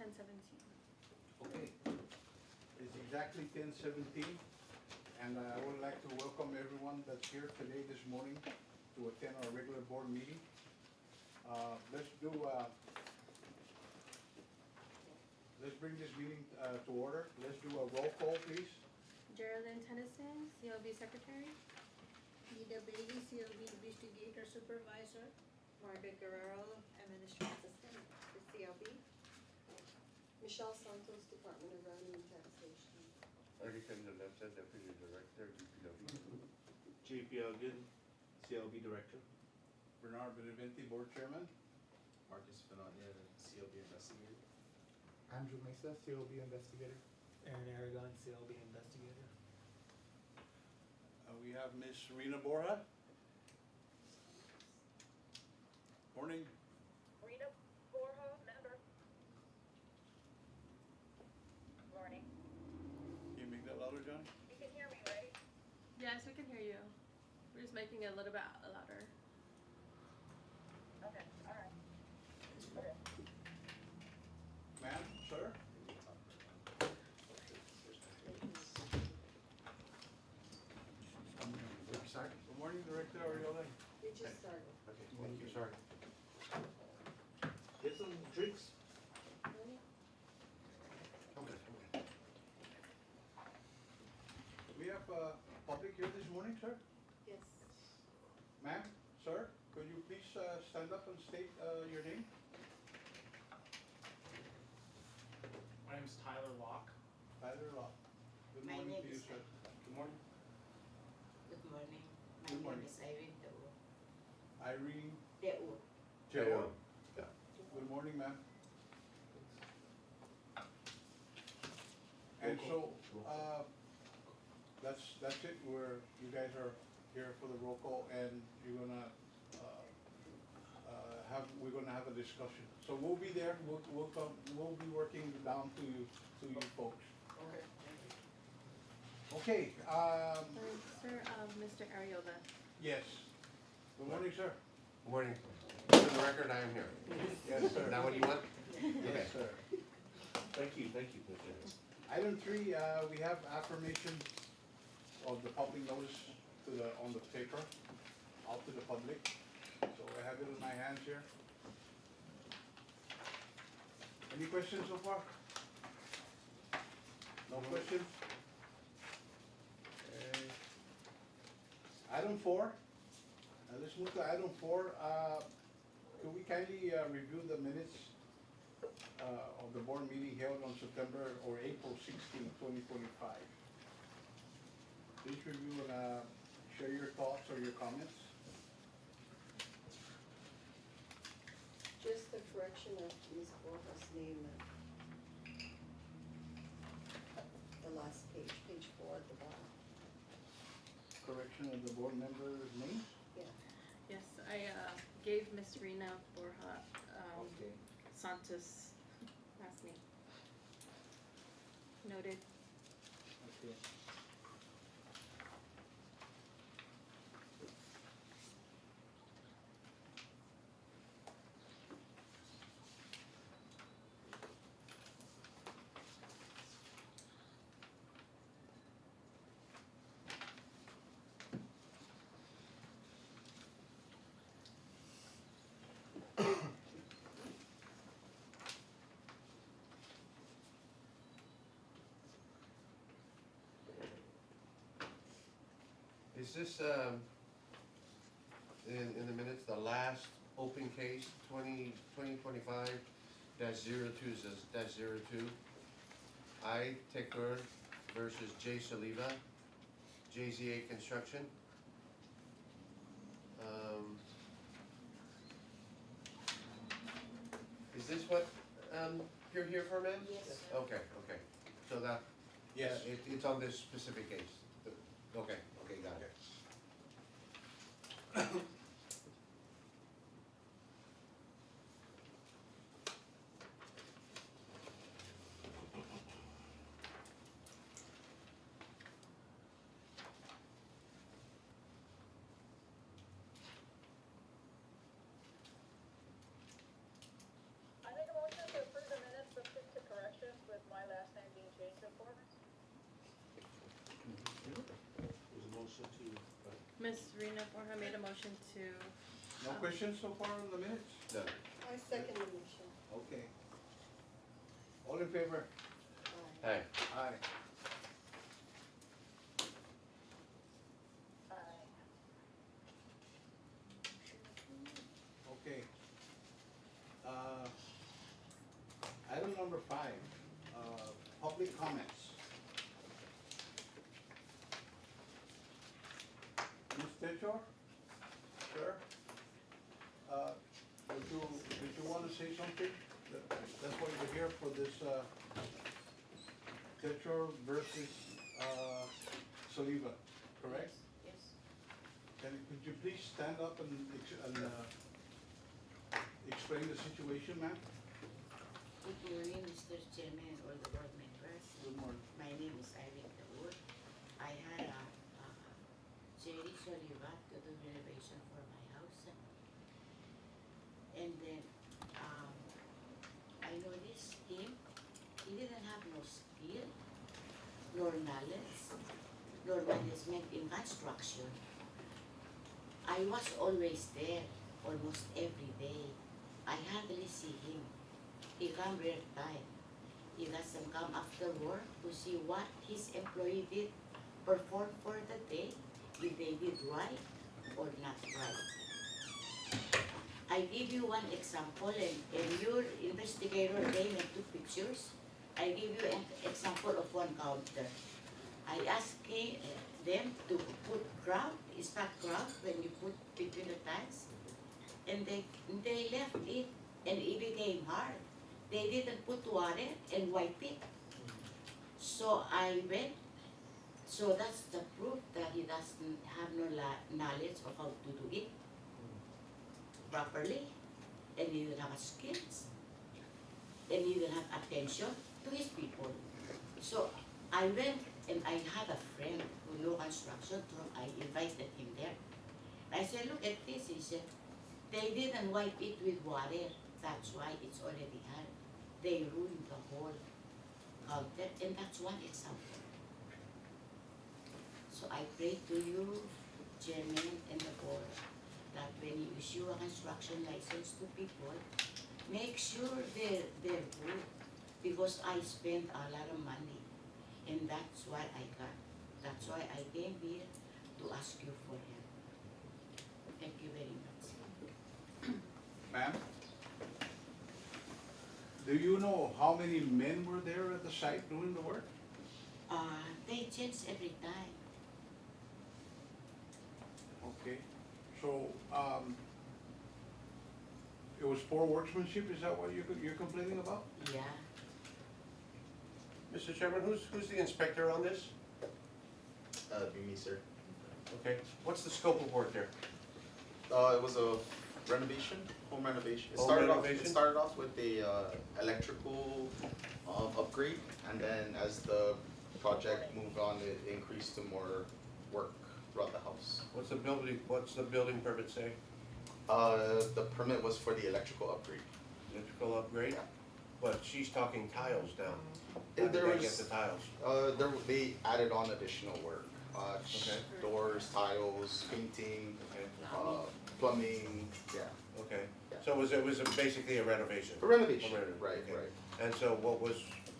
10:17. Okay, it's exactly 10:17, and I would like to welcome everyone that's here today, this morning, to attend our regular board meeting. Let's bring this meeting to order. Let's do a roll call, please. Geraldine Tennyson, CLB Secretary. Nita Bailey, CLB Investigator Supervisor. Margaret Guerrero, Administrative Assistant for CLB. Michelle Santos, Department of Revenue and Taxation. Eric Lefta, Deputy Director, DPW. JP Elgin, CLB Director. Bernard Beneventi, Board Chairman. Marcus Fernandez, CLB Investigator. Andrew Mesa, CLB Investigator. Aaron Aragon, CLB Investigator. We have Ms. Rena Borja. Morning. Rita Borja, member. Morning. Can you make that louder, John? You can hear me, right? Yes, we can hear you. We're just making it a little bit louder. Okay, all right. Okay. Ma'am, sir? Sorry? Good morning, Director Ariola. We just started. Okay, thank you, sorry. Get some drinks. Okay. We have public here this morning, sir. Yes. Ma'am, sir, could you please stand up and state your name? My name is Tyler Locke. Tyler Law. Good My morning name to you, is- sir. Good morning. Good morning. My Good name morning. is Irene Deo. Irene Deo. Cheo. Yeah. Good morning, ma'am. And so, that's it, you guys are here for the roll call, and you're gonna, we're gonna have a discussion. So we'll be there, we'll be working down to you folks. Okay. Okay, Sir, Mr. Ariola. yes. Good morning, sir. Good morning. For the record, I am here. Yes, sir. Is that what you want? Yes, sir. Thank you, Commissioner. Item 3, we have affirmation of the public notice on the paper, out to the public. So I have it in my hands here. Any questions so far? No questions? Okay. Item 4, let's move to item 4. Could we kindly review the minutes of the board meeting held on September or April 16, 2025. Please review and share your thoughts or your comments. Just the correction of Ms. Borja's name. The last page, page 4 at the bottom. Correction of the board members' names. Yeah. Yes, I gave Miss Rena Borja Okay. Santos last name. Noted. Okay. Is this, in the minutes, the last open case, 2025-02, says -02? I Taker versus J Saliva, JZA Construction. Is this what, you're here for, ma'am? Yes, sir. Okay, so that, Yes. it's on this specific case? Okay, got it. I make a motion to approve the minutes of There's a motion to, Ms. Rena Borja made a motion to, No questions so far on the minutes? No. I second the motion. Okay. All in favor? Aye. Aye. Okay. Item number 5, public comments. Ms. Techo? Sir? Did you want to say something? That's why you're here for this, Techo versus, Saliva, correct? Yes. Could you please stand up and explain the situation, ma'am? Good morning, Mr. Chairman, all the board members. Good morning. My name is Irene Dawood. I had a Jerry Soliva to do renovation for my house. And then I noticed him, he didn't have no skill, nor knowledge, nor management in construction. I was always there, almost every day. I hardly see him. He come rare time. He doesn't come after work to see what his employee did, perform for the day, if they did right or not right. I give you one example, and your investigator came and took pictures. I give you an example of one counter. I asked them to put grout, it's not grout when you put between the tiles, and they left it, and it became hard. They didn't put water and wipe it. So I went, so that's the proof that he doesn't have no knowledge of how to do it properly, and he didn't have skills, and he didn't have attention to his people. So I went and I had a friend who knew construction, so I invited him there. I said, look at this, he said, they didn't wipe it with water, that's why it's already hard. They ruined the whole counter, and that's one example. So I pray to you, Chairman and the board, that when you issue a construction license to people, make sure they're good, because I spent a lot of money, and that's what I got. That's why I came here to ask you for help. Thank you very much. Ma'am? Do you know how many men were there at the site doing the work? They change every time. Okay, so, it was poor workmanship, is that what you're complaining about? Yeah. Mr. Chairman, who's the inspector on this? Be me, sir. Okay, what's the scope of work there? It was a renovation, home renovation. It Home renovation? started off with a electrical upgrade, and then as the project moved on, it increased to more work throughout the house. What's the building permit say? The permit was for the electrical upgrade. Electrical upgrade? Yeah. But she's talking tiles now. And How did there they get was- the tiles? They added on additional work, Okay. doors, tiles, painting, Okay, plumbing, yeah. okay. Yeah. So it was basically a renovation? A renovation, A renovation, right, okay. right. And so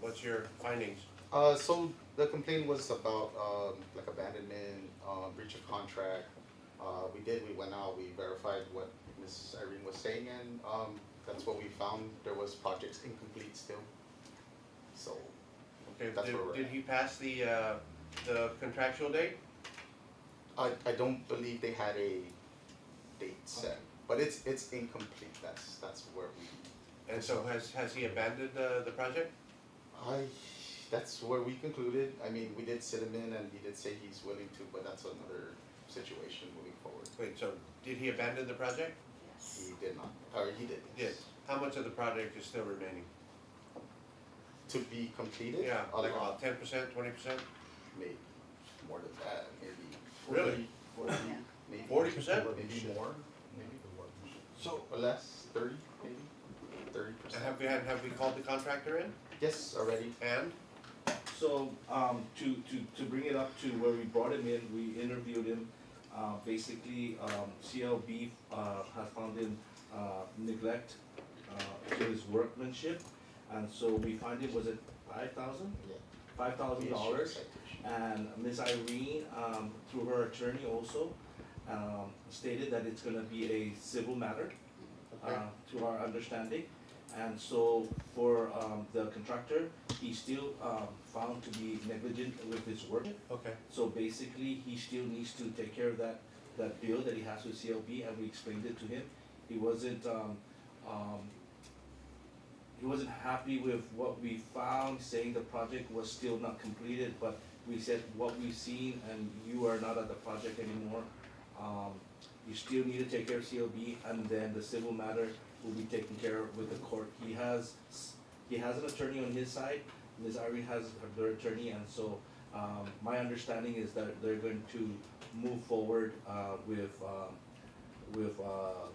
what's your findings? So the complaint was about, like abandonment, breach of contract. We went out, we verified what Ms. Irene was saying, and, that's what we found. There was projects incomplete still. So, Okay, That's where we're did at. he pass the contractual date? I don't believe they had a date set, but it's incomplete, that's where we. And so has he abandoned the project? That's where we concluded. I mean, we did sit him in and he did say he's willing to, but that's another situation moving forward. Wait, so did he abandon the project? He did not, or he did. Yes. How much of the project is still remaining? To be completed? Yeah, like Uh, about 10%, 20%? maybe more than that, maybe. Really? 40, maybe. 40%? Maybe more, maybe. So, Or less, 30, maybe, 30%. And have we called the contractor in? Yes, already. And? So, to bring it up to where we brought him in, we interviewed him. Basically, CLB, has found him, neglect, to his workmanship. And so we find it, was it $5,000? Yeah. $5,000. And Ms. Irene, through her attorney also, stated that it's gonna be a civil matter, Okay. to our understanding. And so for, the contractor, he's still, found to be negligent with his work. Okay. So basically, he still needs to take care of that bill that he has with CLB, and we explained it to him. He wasn't happy with what we found, saying the project was still not completed, but we said what we've seen, and you are not at the project anymore. You still need to take care of CLB, and then the civil matter will be taken care of with the court. He has an attorney on his side, Ms. Irene has her attorney, and so, my understanding is that they're going to move forward, with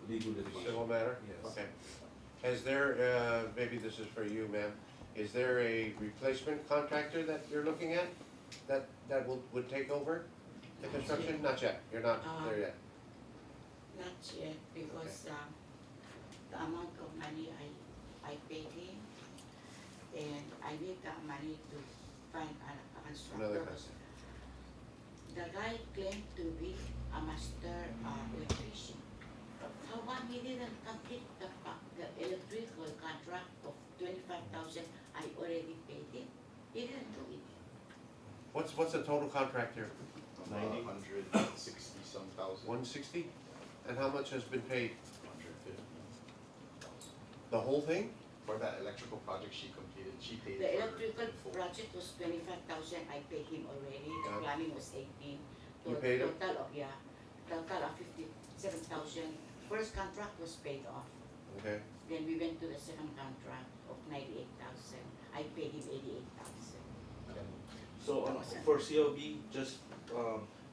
legal litigation. Civil matter? Yes. Okay. Is there, maybe this is for you, ma'am, is there a replacement contractor that you're looking at? That would take over the construction? Not yet, you're not there yet. Not yet, because the amount of money I paid him, and I need that money to find a Another constructor. The guy claimed to be a master electrician. How come he didn't complete the electrical contract of 25,000 I already paid him? He didn't do it. What's the total contract here? 160 some thousand. 160? And how much has been paid? 150,000. The whole thing? For that electrical project she completed, she paid The for electrical in full. project was 25,000, I paid him already, the Yeah. plumbing was 18. You paid him? Total of 57,000. First contract was paid off. Okay. Then we went to the second contract of 98,000. I paid him 88,000. So, for CLB, just,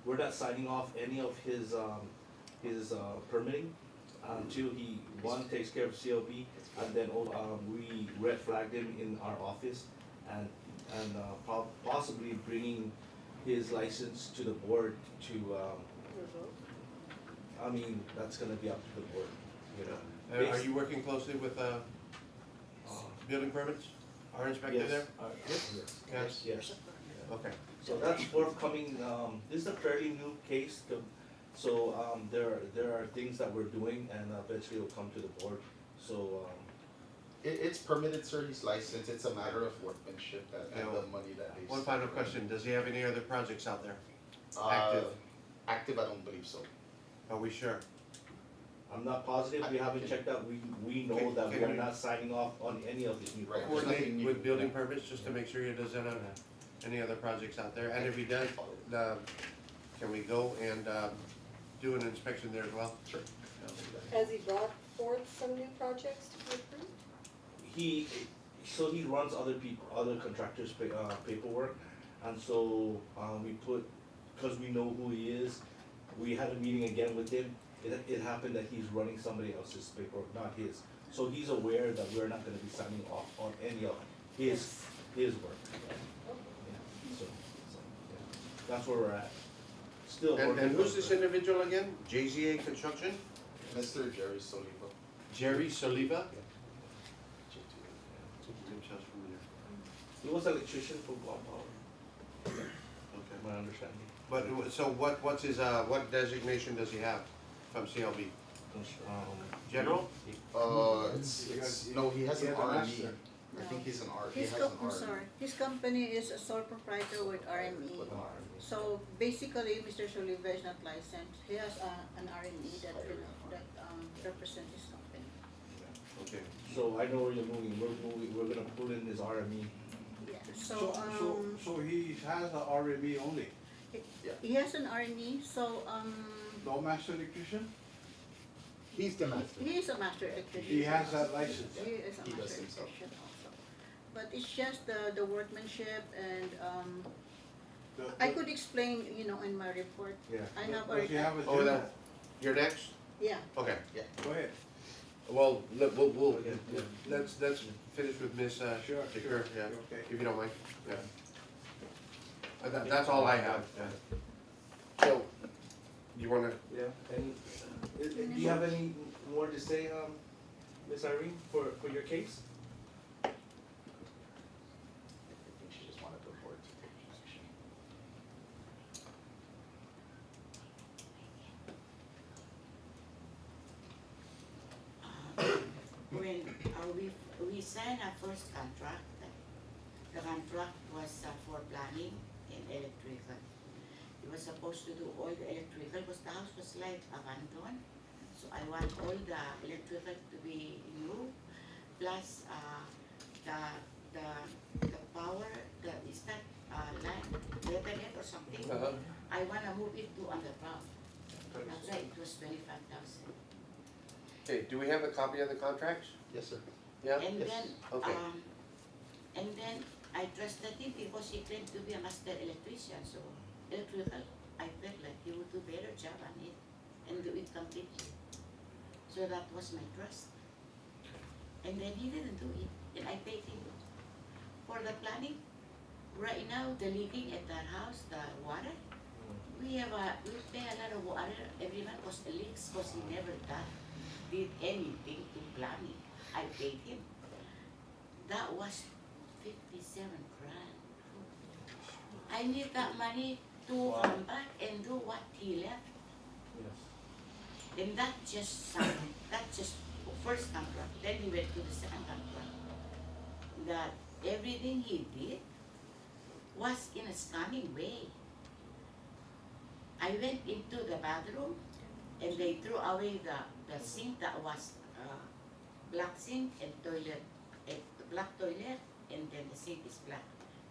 we're not signing off any of his permitting until he, one, takes care of CLB, and then, we red flagged him in our office, and possibly bringing his license to the board to, I mean, that's gonna be up to the board, you know. Are you working closely with, building permits? Our inspector Yes, there? yes, yes. Okay. So that's forthcoming, this is a fairly new case, so, there are things that we're doing, and eventually it'll come to the board, so, It's permitted, sir, he's licensed, it's a matter of workmanship and the money that they. One final question, does he have any other projects out there? Uh, Active? Active, I don't believe so. Are we sure? I'm not positive, we haven't checked out, we know Can- that we can are we- not signing off on any of these new Right. projects. nothing Coordinate new. with building permits just to make sure he doesn't have any other projects out there, and if he does, can we go and, do an inspection there as well? Sure. Has he brought forth some new projects to be approved? He runs other contractors' paperwork, and so, we put, cause we know who he is, we had a meeting again with him. It happened that he's running somebody else's paperwork, not his, so he's aware that we're not gonna be signing off on any of his work. Yeah, so, yeah, that's where we're at, still working. And who's with- this individual again? JZA Construction? Mr. Jerry Soliva. Jerry Soliva? He was an electrician for Guam, Okay. my understanding. But, so what's his, what designation does he have from CLB? General? No, he has He an has a RME. master. I think he's an he His has an I'm RME. sorry, his company is a sole proprietor with RME. With an RME. So basically, Mr. Soliva is not licensed. He has an RME that represents his company. Okay. So I know where you're moving, we're gonna pull in his RME. Yeah. So he has a RME only, He has an RME, so no master electrician? He's the master. he is a master electrician. He has that license. He is a He does master himself. electrician also. But it's just the workmanship and I could explain, in my report. Yeah. I have Does he have a Oh, general? that, you're next? Yeah. Okay. Go ahead. Well, we'll, Okay, yeah. let's finish with Ms. Sure, Dicker, yeah, okay. if you don't mind, yeah. That's all I have. So, you wanna, Yeah, and, do you have any more to say, Ms. Irene, for your case? I think she just wanted the board to take position. When we signed our first contract, the contract was for planning and electrical. It was supposed to do all the electrical because the house was like abandoned. So I want all the electrical to be new, plus the power, is that line, letterhead or something? Uh-huh. I wanna move it to underground. That's why it was 25,000. okay, do we have a copy of the contracts? Yes, sir. Yeah? And Yes. then, Okay. and then I trusted him because he claimed to be a master electrician, so electrical, I felt like he would do better job on it and do it completely. So that was my trust. And then he didn't do it, and I paid him. For the planning, right now, the leaking at that house, the water, we pay a lot of water every month because it leaks, because he never did anything to planning. I paid him. That was 57 grand. I need that money to come back and do what he left. Yes. And that just first contract. Then he went to the second contract. That everything he did was in a scamming way. I went into the bathroom and they threw away the sink that was black sink and toilet, black toilet, and then the sink is black.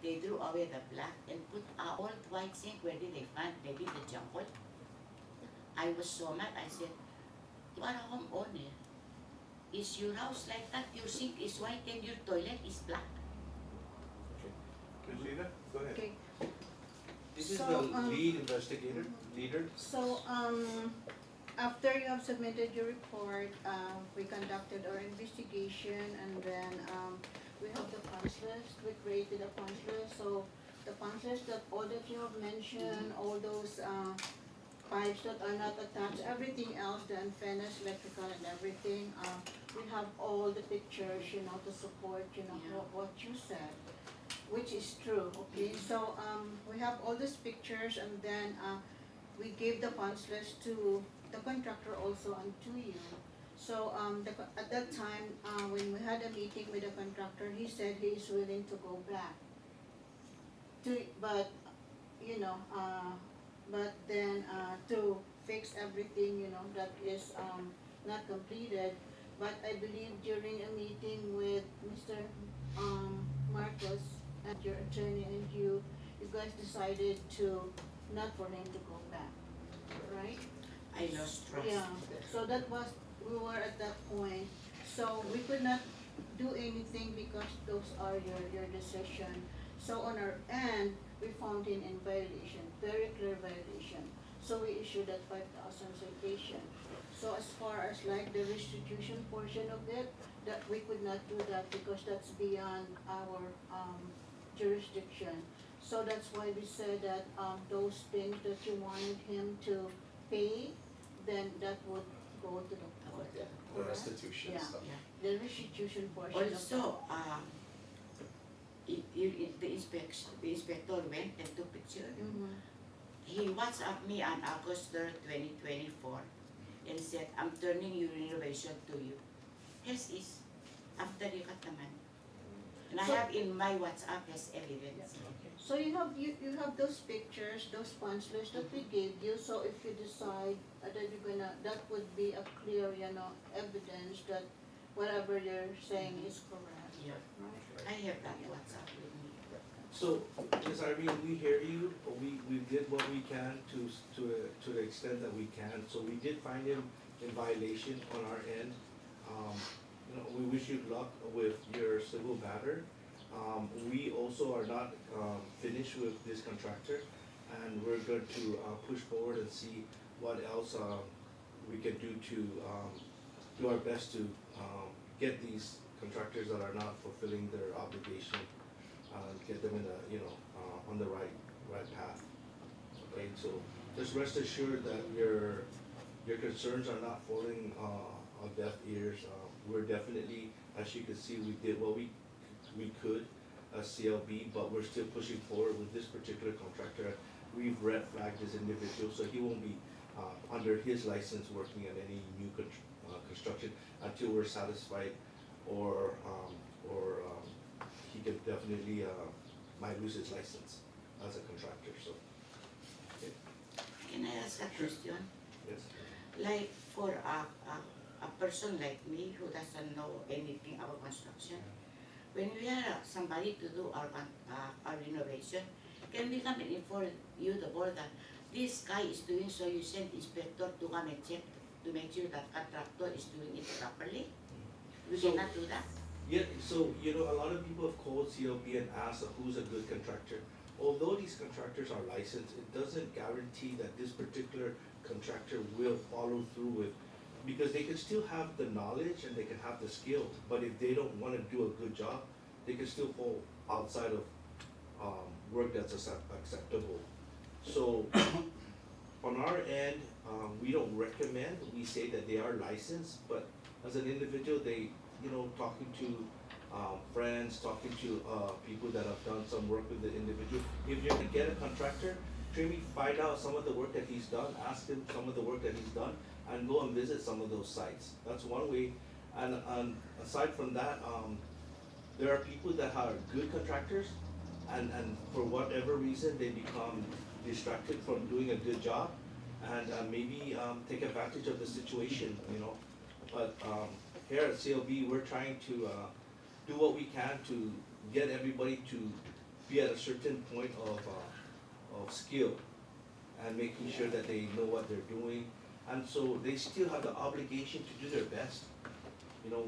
They threw away the black and put a old white sink. Where did they find? They did the jumble. I was so mad. I said, "You are a homeowner. Is your house like that? Your sink is white and your toilet is black." Ms. Lina, go ahead. Okay, This is So, the lead investigator, leader. so, after you have submitted your report, we conducted our investigation, and then, we have the punch list, we created a punch list, so the punch list that all that you have mentioned, all those, pipes that are not attached, everything else, the unfinished electrical and everything, we have all the pictures, to support, Yeah. what you said, which is true, okay? So, we have all these pictures, and then, we gave the punch list to the contractor also and to you. So, at that time, when we had a meeting with the contractor, he said he is willing to go back. But then, to fix everything, that is, not completed. But I believe during a meeting with Mr. Marcos and your attorney and you guys decided to, not for him to go back, right? I lost trust. Yeah, so we were at that point, so we could not do anything because those are your decision. So on our end, we found him in violation, very clear violation. So we issued that 5,000 citation. So as far as like the restitution portion of it, that we could not do that because that's beyond our jurisdiction. So that's why we said that those things that you wanted him to pay, then that would go to the court. Yeah, the restitution Yeah. stuff. Yeah. The restitution portion of Also, the inspector went and took picture. Mhm. He WhatsApped me on August 3rd, 2024 and said, "I'm turning your renovation to you." His is after you got the money. And I So- have in my WhatsApp as evidence. So you have those pictures, those punch lists that we gave you, so if you decide that that would be a clear, evidence that whatever you're saying is correct, Yeah. right? I have that WhatsApp with me. So, Ms. Irene, we hear you, we did what we can to the extent that we can, so we did find him in violation on our end. We wish you luck with your civil matter. We also are not finished with this contractor, and we're going to push forward and see what else we can do to do our best to get these contractors that are not fulfilling their obligation, get them in on the right right path. Okay, so just rest assured that your concerns are not falling on deaf ears. We're definitely, as you can see, we did what we could as CLB, but we're still pushing forward with this particular contractor. We've red flagged this individual, so he won't be under his license working on any new construction until we're satisfied, or he could definitely might lose his license as a contractor. So, okay. Can I ask a question? Yes. Like for a person like me who doesn't know anything about construction, when we hire somebody to do our renovation, can we come and inform you, the board, that this guy is doing, so you send inspector to come and check to make sure that contractor is doing it properly? We So- cannot do that? Yeah, so, a lot of people have called CLB and asked who's a good contractor. Although these contractors are licensed, it doesn't guarantee that this particular contractor will follow through with, because they can still have the knowledge and they can have the skills, but if they don't wanna do a good job, they can still fall outside of, work that's acceptable. So, on our end, we don't recommend, we say that they are licensed, but as an individual, they, talking to friends, talking to people that have done some work with the individual. If you're gonna get a contractor, maybe find out some of the work that he's done, ask him some of the work that he's done, and go and visit some of those sites. That's one way. And aside from that, there are people that are good contractors, and for whatever reason, they become distracted from doing a good job, and maybe take advantage of the situation, But here at CLB, we're trying to do what we can to get everybody to be at a certain point of skill, and making sure that they know what they're doing, and so they still have the obligation to do their best.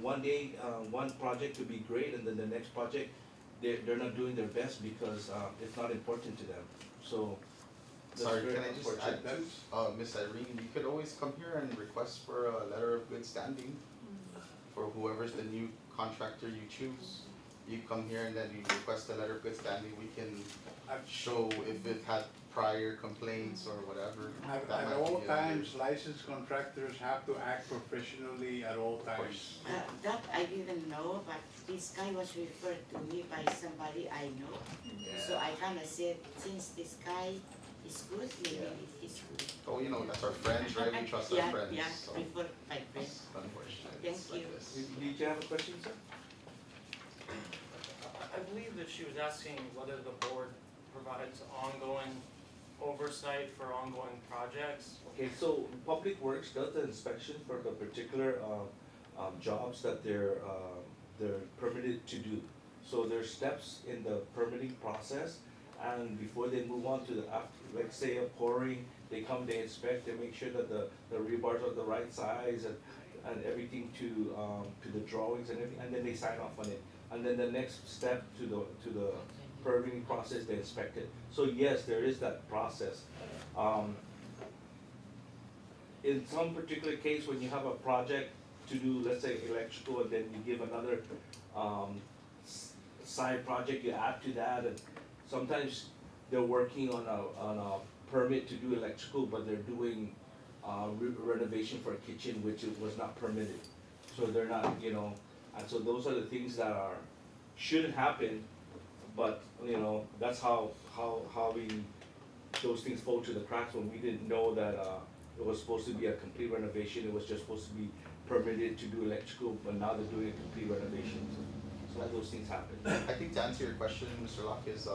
One day, one project could be great, and then the next project, they're not doing their best because it's not important to them. So that's Sorry, very can I just unfortunate. add to, Miss Irene, you could always come here and request for a letter of good standing for whoever's the new contractor you choose. You come here and then you request a letter of good standing, we can show if it had prior complaints or whatever. At That might all be a- times, licensed contractors have to act professionally at all Of times. course. That I didn't know, but this guy was referred to me by somebody I know. So I kinda said, since this guy is good, maybe he's good. Oh, that's our friends, right? We trust our friends, Yeah, so prefer my friend. it's unfortunate, Thank it's like you. this. Did you have a question, sir? I believe that she was asking whether the board provides ongoing oversight for ongoing projects. Okay, so Public Works does the inspection for the particular jobs that they're permitted to do. So there's steps in the permitting process, and before they move on to like say a pouring, they come, they inspect, they make sure that the rebars are the right size and everything to the drawings and everything, and then they sign off on it. And then the next step to the permitting process, they inspect it. So yes, there is that process. In some particular case, when you have a project to do, let's say electrical, and then you give another side project, you add to that, and sometimes they're working on a permit to do electrical, but they're doing renovation for a kitchen, which was not permitted. So they're not, and so those are the things that shouldn't happen, but, that's how those things fall to the cracks when we didn't know that, it was supposed to be a complete renovation, it was just supposed to be permitted to do electrical, but now they're doing a complete renovation, so those things happen. I think to answer your question, Mr. Locke, is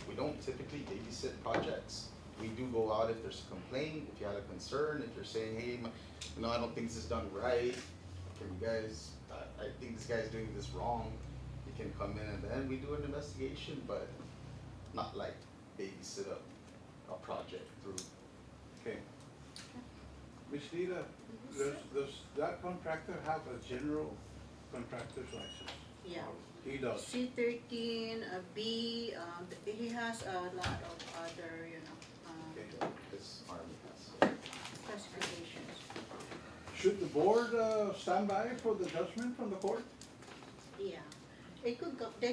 we don't typically babysit projects. We do go out if there's a complaint, if you had a concern, if you're saying, hey, I don't think this is done right, can you guys, I think this guy's doing this wrong, you can come in and then we do an investigation, but not like babysit a project through. Okay. Ms. Lita, does that contractor have a general contractor's license? Yeah. He does. C13, B, he has a lot of other, Okay. This Army has. classifications. Should the board stand by for the judgment from the court? Yeah. They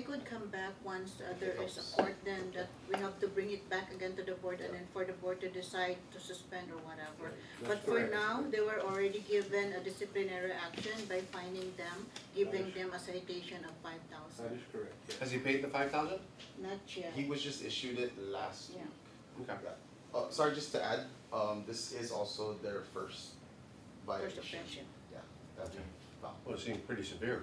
could come back once there is a Yes. court, then that we have to bring it back again to the board and then for the board to decide to suspend or whatever. But That's for correct. now, they were already given a disciplinary action by fining them, giving them a citation of That 5,000. is correct, yes. Has he paid the 5,000? Not yet. He was just issued it last Yeah. week. Okay. Sorry, just to add, this is also their first First violation. offense. Yeah, that we found. Well, it seemed pretty severe,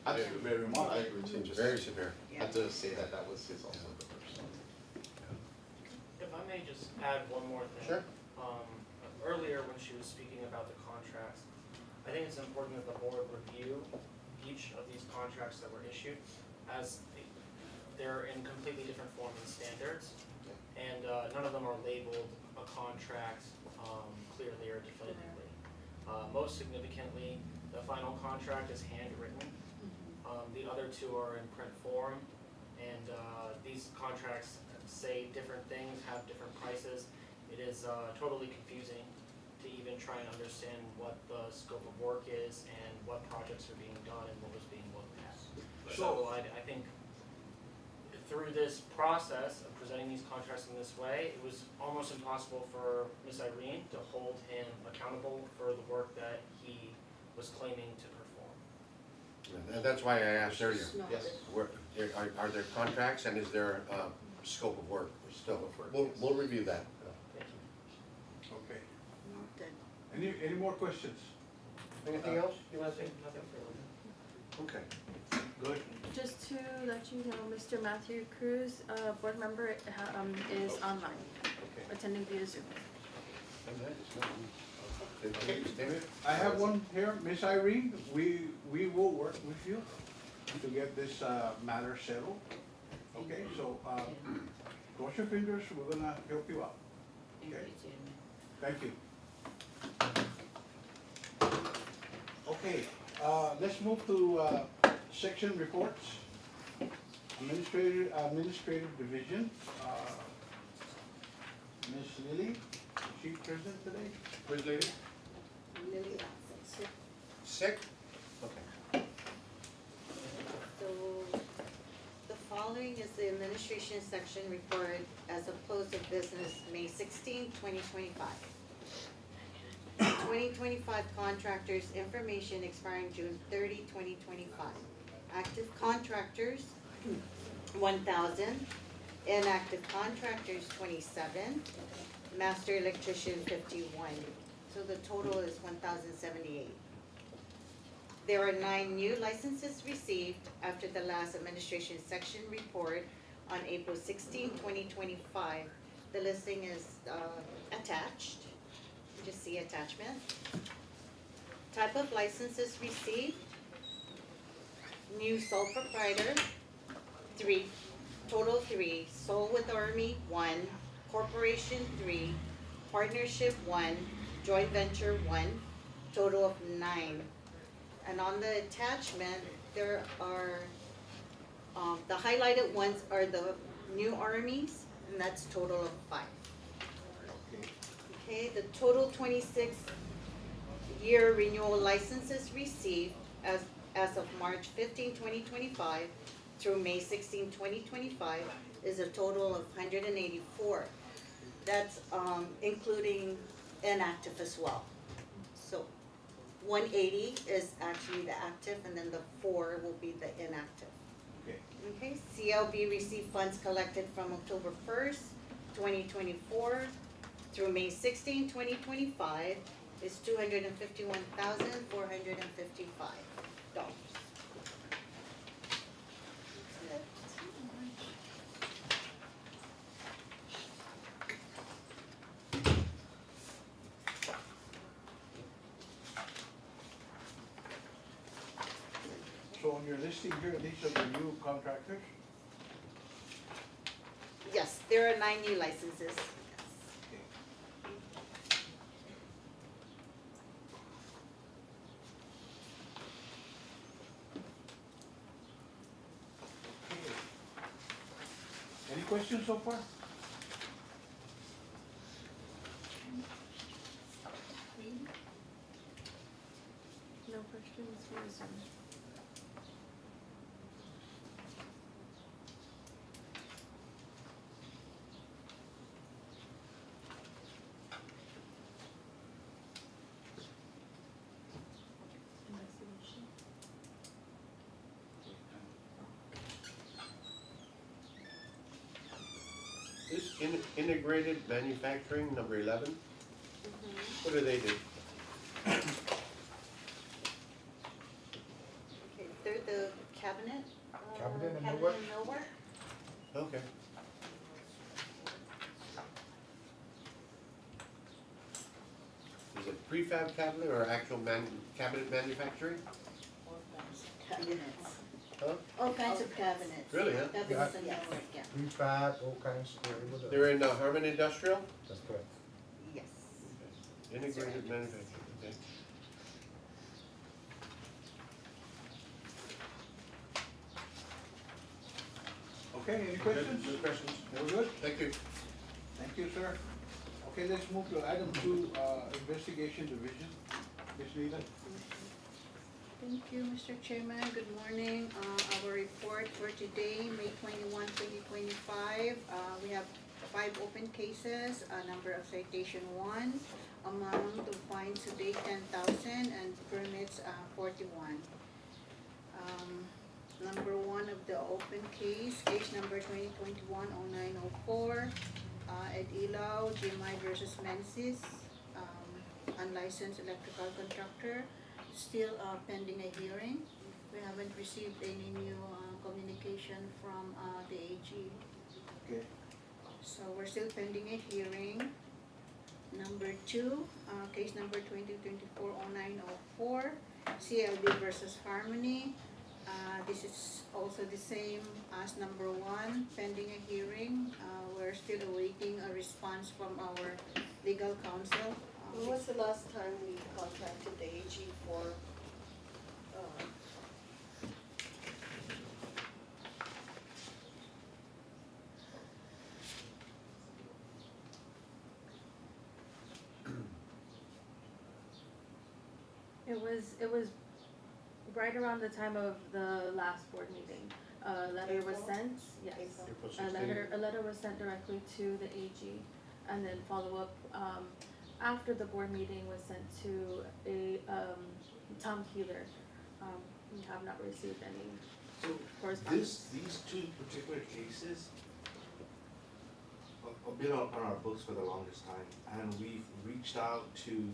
Absolutely. Very much. I agree too, just very severe. had to say that that was his also the first. If I may just add one more thing. Sure. Earlier when she was speaking about the contracts, I think it's important that the board review each of these contracts that were issued as they're in completely different form and standards. And none of them are labeled a contract clearly or definitively. Most significantly, the final contract is handwritten. The other two are in print form, and these contracts say different things, have different prices. It is totally confusing to even try and understand what the scope of work is and what projects are being done and what was being looked at. So I think through this process of presenting these contracts in this way, it was almost impossible for Ms. Irene to hold him accountable for the work that he was claiming to perform. And that's why I asked earlier, It's not Yes. are there contracts and is there scope of work? Still, Scope of work, we'll, yes. we'll review that. Thank you. Okay. noted. Any more questions? Anything else? Nothing further. Okay. Good. Just to let you know, Mr. Matthew Cruz, board member, is online, Okay. attending via Zoom. I have one here, Miss Irene, we will work with you to get this matter settled. Okay, so, cross your fingers, we're gonna help you out. Thank you, Thank Chairman. you. Okay, let's move to section reports. Administrative division, Miss Lily, is she present today? Where's Lily? Lily Watson. Sick? Okay. So, the following is the administration section report as of close of business, May 16, 2025. 2025 contractors information expiring June 30, 2025. Active contractors, 1,000. Inactive contractors, 27. Master electrician, 51. So the total is 1,078. There are 9 new licenses received after the last administration section report on April 16, 2025. The listing is attached. You just see attachment. Type of licenses received. New sole proprietor, 3. Total 3. Sole with Army, 1. Corporation, 3. Partnership, 1. Joint venture, 1. Total of 9. And on the attachment, there are, the highlighted ones are the new armies, and that's total of 5. Okay, the total 26-year renewal licenses received as of March 15, 2025 through May 16, 2025 is a total of 184. That's including inactive as well. So 180 is actually the active, and then the 4 will be the inactive. Okay. Okay, CLB received funds collected from October 1st, 2024 through May 16, 2025 is $251,455. So on your listing here, these are the new contractors? Yes, there are 9 new licenses. Okay. Okay. Any questions so far? No questions via Zoom. Integrated Manufacturing, number 11, Mhm. what do they do? Okay, they're the cabinet, Cabinet and cabinet millwork? and millwork. Okay. Is it prefab cabinet or actual cabinet manufacturing? All kinds of cabinets. Huh? All kinds of cabinets. Really, huh? Cabinets and Yeah. millwork, yeah. Prefab, all kinds, they're able to. They're in Harmon Industrial? That's correct. Yes. Integrated manufacturing, okay. Okay, any questions? No questions? We're good? Thank you. Thank you, sir. Okay, let's move to item 2, Investigation Division. Ms. Leland? Thank you, Mr. Chairman. Good morning. Our report for today, May 21, 2025. We have 5 open cases, number of citation 1, amount of fines today 10,000 and permits 41. Number 1 of the open case number 2021-0904, Ed Ilaw, GMI versus Menzies, unlicensed electrical contractor, still pending a hearing. We haven't received any new communication from the AG. Okay. So we're still pending a hearing. Number 2, case number 2024-0904, CLB versus Harmony. This is also the same as number 1, pending a hearing. We're still awaiting a response from our legal counsel. When was the last time we contacted the AG for, It was right around the time of the last board meeting. A letter was April? sent, yes. April. April A 16th. letter was sent directly to the AG, and then follow up, after the board meeting was sent to Tom Keeler. We have not received any So correspondence. these two particular cases have been on our books for the longest time, and we've reached out to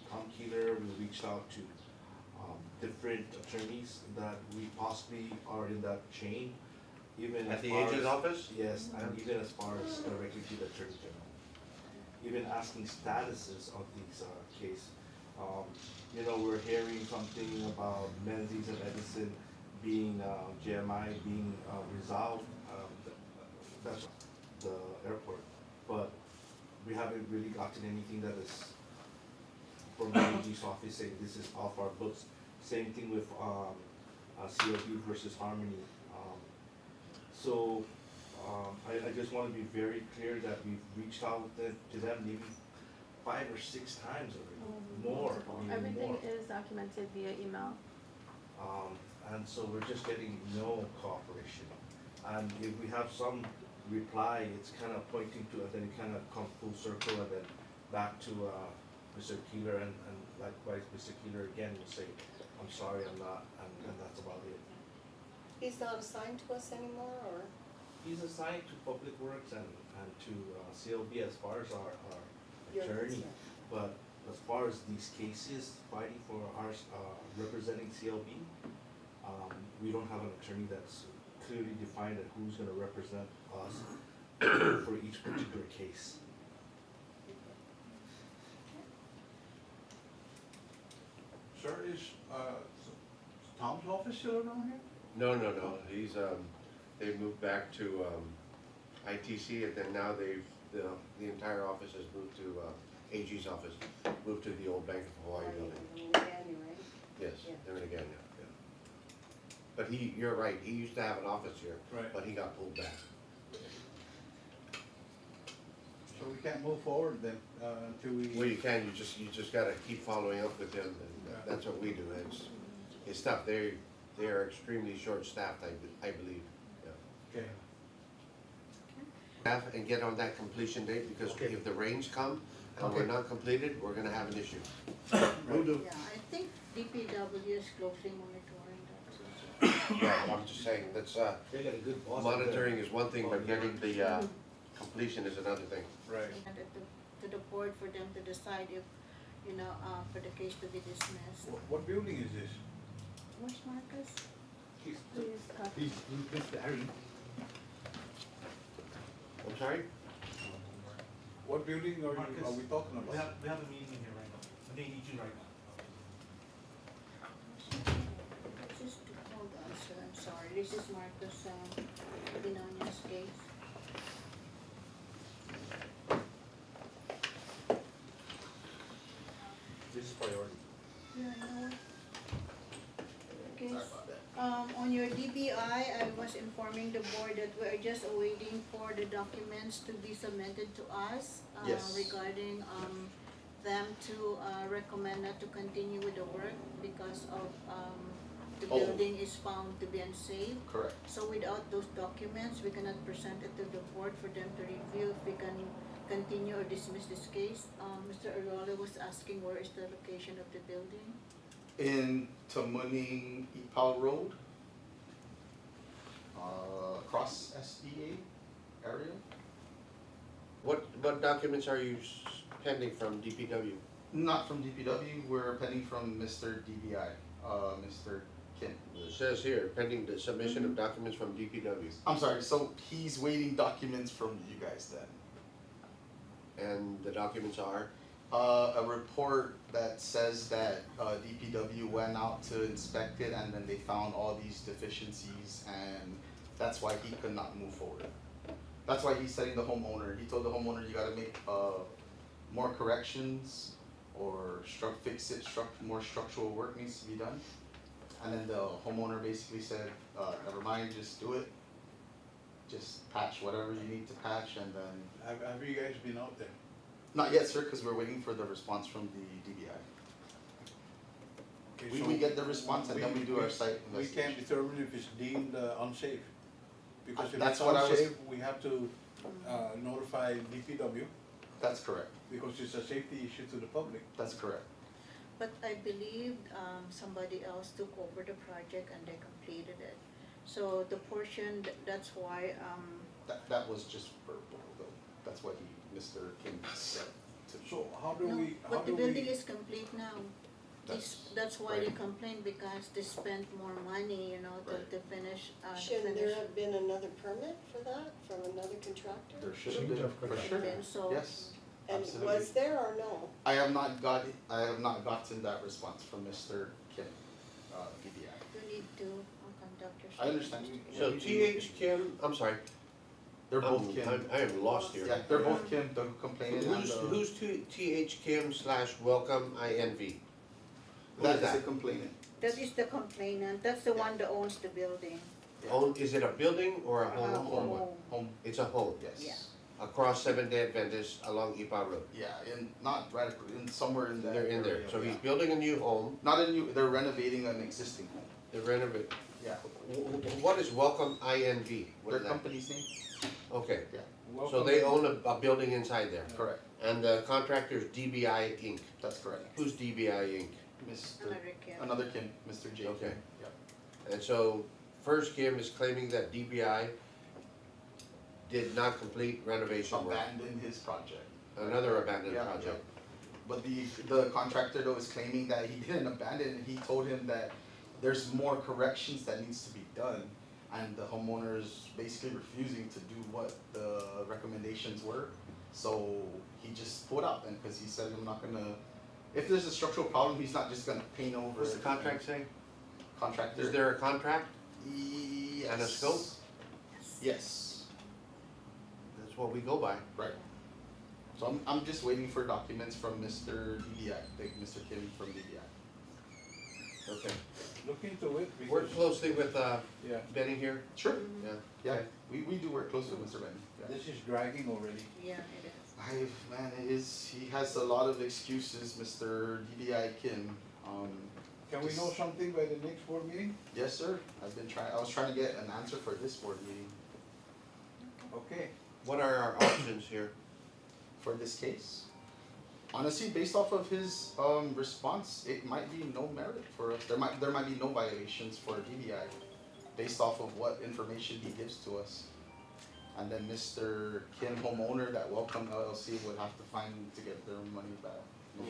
Tom Keeler, we reached out to different attorneys that we possibly are in that chain, even At as the far agent's as- office? Yes, and even as far as directly to the attorney general. Even asking statuses of these case. You know, we're hearing something about Menzies and Edison being, GMI being resolved, that's the airport. But we haven't really gotten anything that is from the AG's office saying this is off our books. Same thing with CLB versus Harmony. So I just want to be very clear that we've reached out to them maybe 5 or 6 times already, more, Multiple. even Everything more. is documented via email. And so we're just getting no cooperation. And if we have some reply, it's kind of pointing to, and then it kind of comes full circle and then back to Mr. Keeler, and likewise Mr. Keeler again will say, I'm sorry, I'm not, and that's about it. he's not assigned to us anymore, or? He's assigned to Public Works and to CLB as far as our Your attorney. concern. But as far as these cases fighting for our, representing CLB, we don't have an attorney that's clearly defined at who's gonna represent us for each particular case. Sir, is Tom's office still around here? No, he's, they moved back to, ITC, and then now the entire office has moved to, AG's office, moved to the old Bank of Hawaii building. January. Yes, Yeah. they're in again now, yeah. But you're right, he used to have an office here, Right. but he got pulled back. So we can't move forward then, until we. Well, you can, you just gotta keep following up with him, and that's what we do, it's tough, they are extremely short-staffed, I believe, yeah. Okay. Have and get on that completion date, because Okay. if the rains come and we're Okay. not completed, we're gonna have an issue. Yeah, I think DPW is closely monitoring that. Yeah, I'm just saying, that's, They got a good boss. out there. monitoring is one thing, but getting the, completion is another thing. Right. And to the board for them to decide if, for the case to be dismissed. What building is this? Where's Marcus? He's, Please, he's Mr. Harry. I'm sorry? What building are Marcus, we talking We about? have a meeting in here right now. And they need you right now. Just, hold on, sir, I'm sorry, this is Marcus, Binonia's case. This is priority. Yeah, I know. Okay, on your DBI, I was informing the board that we are just awaiting for the documents to be submitted to us. Yes. Regarding, them to, recommend not to continue with the work because of, the Oh. building is found to be unsafe. Correct. So without those documents, we cannot present it to the board for them to review if we can continue or dismiss this case. Mr. Arola was asking where is the location of the building? In Tamuning Ipal Road, across SDA area. What documents are you pending from DPW? Not from DPW, we're pending from Mr. DBI, Mr. Kim. It says here, pending the submission of documents from DPW. I'm sorry, so he's waiting documents from you guys then? And the documents are, A report that says that DPW went out to inspect it and then they found all these deficiencies and that's why he could not move forward. That's why he's setting the homeowner, he told the homeowner you gotta make more corrections or fix it, more structural work needs to be done. And then the homeowner basically said, never mind, just do it. Just patch whatever you need to patch and then Have you guys been out there? not yet, sir, because we're waiting for the response from the DBI. Okay, so We get the response and then we do our site We can investigation. determine if it's deemed unsafe. Because if That's it's what I was- unsafe, we have to notify DPW That's correct, because it's a safety issue to the public. that's correct. But I believe, somebody else took over the project and they completed it. So the portion, that's why, That was just verbal though, that's what Mr. King said to me. So how do no, we, how but the do building we, is complete now. That's why they complained, because they spent more money, Right. to finish, Shouldn't there have been another permit for that from another contractor? There should have Change been, of for contract. sure, And then so- yes, And absolutely. was there or no? I have not gotten that response from Mr. Kim, DBI. You need to conduct your. I understand. so TH Kim, I'm sorry. They're both Kim. I am lost here. Yeah, they're both Kim, the complainant and Who's TH Kim / welcome INV? Who that is is a that? complainant. That is the complainant, that's the one that owns the building. Is it a building or a home? Home. Home, It's a home, yes. Yeah. across Seventh-day Adventist along Ipa Road. Yeah, not right, somewhere in that They're in there, area, so he's yeah. building a new home, Not a new, they're renovating an existing home, they're renovating. yeah. What is welcome INV? What Their is that? company's name? Okay, so welcome they in. own a building inside there, Correct, and the contractor's DBI Inc. that's correct. Who's DBI Inc.? Another Kim. Another Kim, Mr. J. Okay. Kim, yeah. And so, first Kim is claiming that DBI did not complete renovation work, Abandoned his project. another abandoned Yeah, project. But the contractor though is claiming that he didn't abandon it, he told him that there's more corrections that needs to be done. And the homeowner is basically refusing to do what the recommendations were. So he just pulled out then, cause he said I'm not gonna, if there's a structural problem, he's not just gonna paint over. What's the it. contract say? Contractor. Is there a contract? Yes. And a scope? Yes, That's what we go by. right. So I'm just waiting for documents from Mr. DBI, like Mr. Kim from DBI. Okay. Look into it because. Work closely with, Yeah, Benny here, Sure. yeah. Yeah, we do work closely with Mr. Benny. Yeah. this is dragging already. Yeah, it is. Man, it is, he has a lot of excuses, Mr. DBI Kim. Can we know something by the next board meeting? Yes, sir, I was trying to get an answer for this board meeting Okay. What are our options here? for this case. Honestly, based off of his, response, it might be no merit for us, there might be no violations for DBI. based off of what information he gives to us. And then Mr. Kim homeowner that Welcome LLC would have to find to get their money back.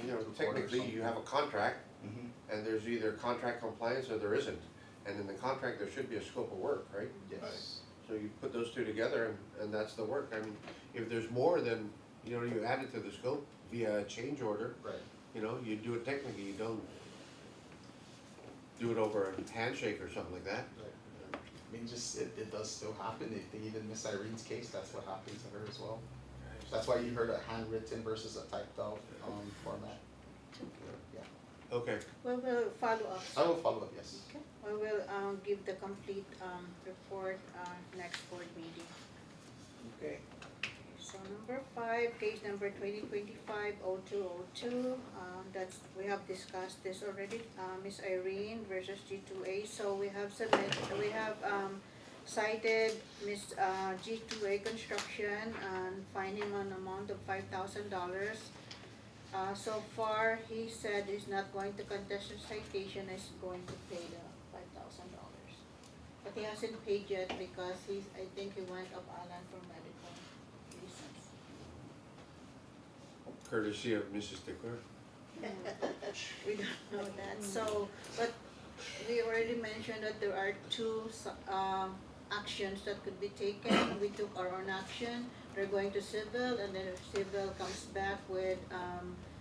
You know, technically, you have a contract, Mhm. and there's either contract compliance or there isn't. And in the contract, there should be a scope of work, right? Yes. So you put those two together and that's the work. I mean, if there's more, then, you know, you add it to the scope via a change order. Right. You know, you do it technically, you don't do it over a handshake or something like that. I mean, just, it does still happen. I think even Miss Irene's case, that's what happened to her as well. That's why you heard a handwritten versus a typed out, format. Yeah. Okay, We will follow up. I will follow up, yes. Okay, we will, give the complete, report, next board meeting. okay. So number 5, case number 2025-0202, that's, we have discussed this already, Miss Irene versus G2A. So we have cited Miss G2A Construction and fining an amount of $5,000. So far, he said he's not going to contest the citation, he's going to pay the $5,000. But he hasn't paid yet because I think he went up island for medical reasons. Courtesy of Mrs. Dickler. We don't know that, so, but we already mentioned that there are two, actions that could be taken. We took our own action, we're going to civil, and then if civil comes back with,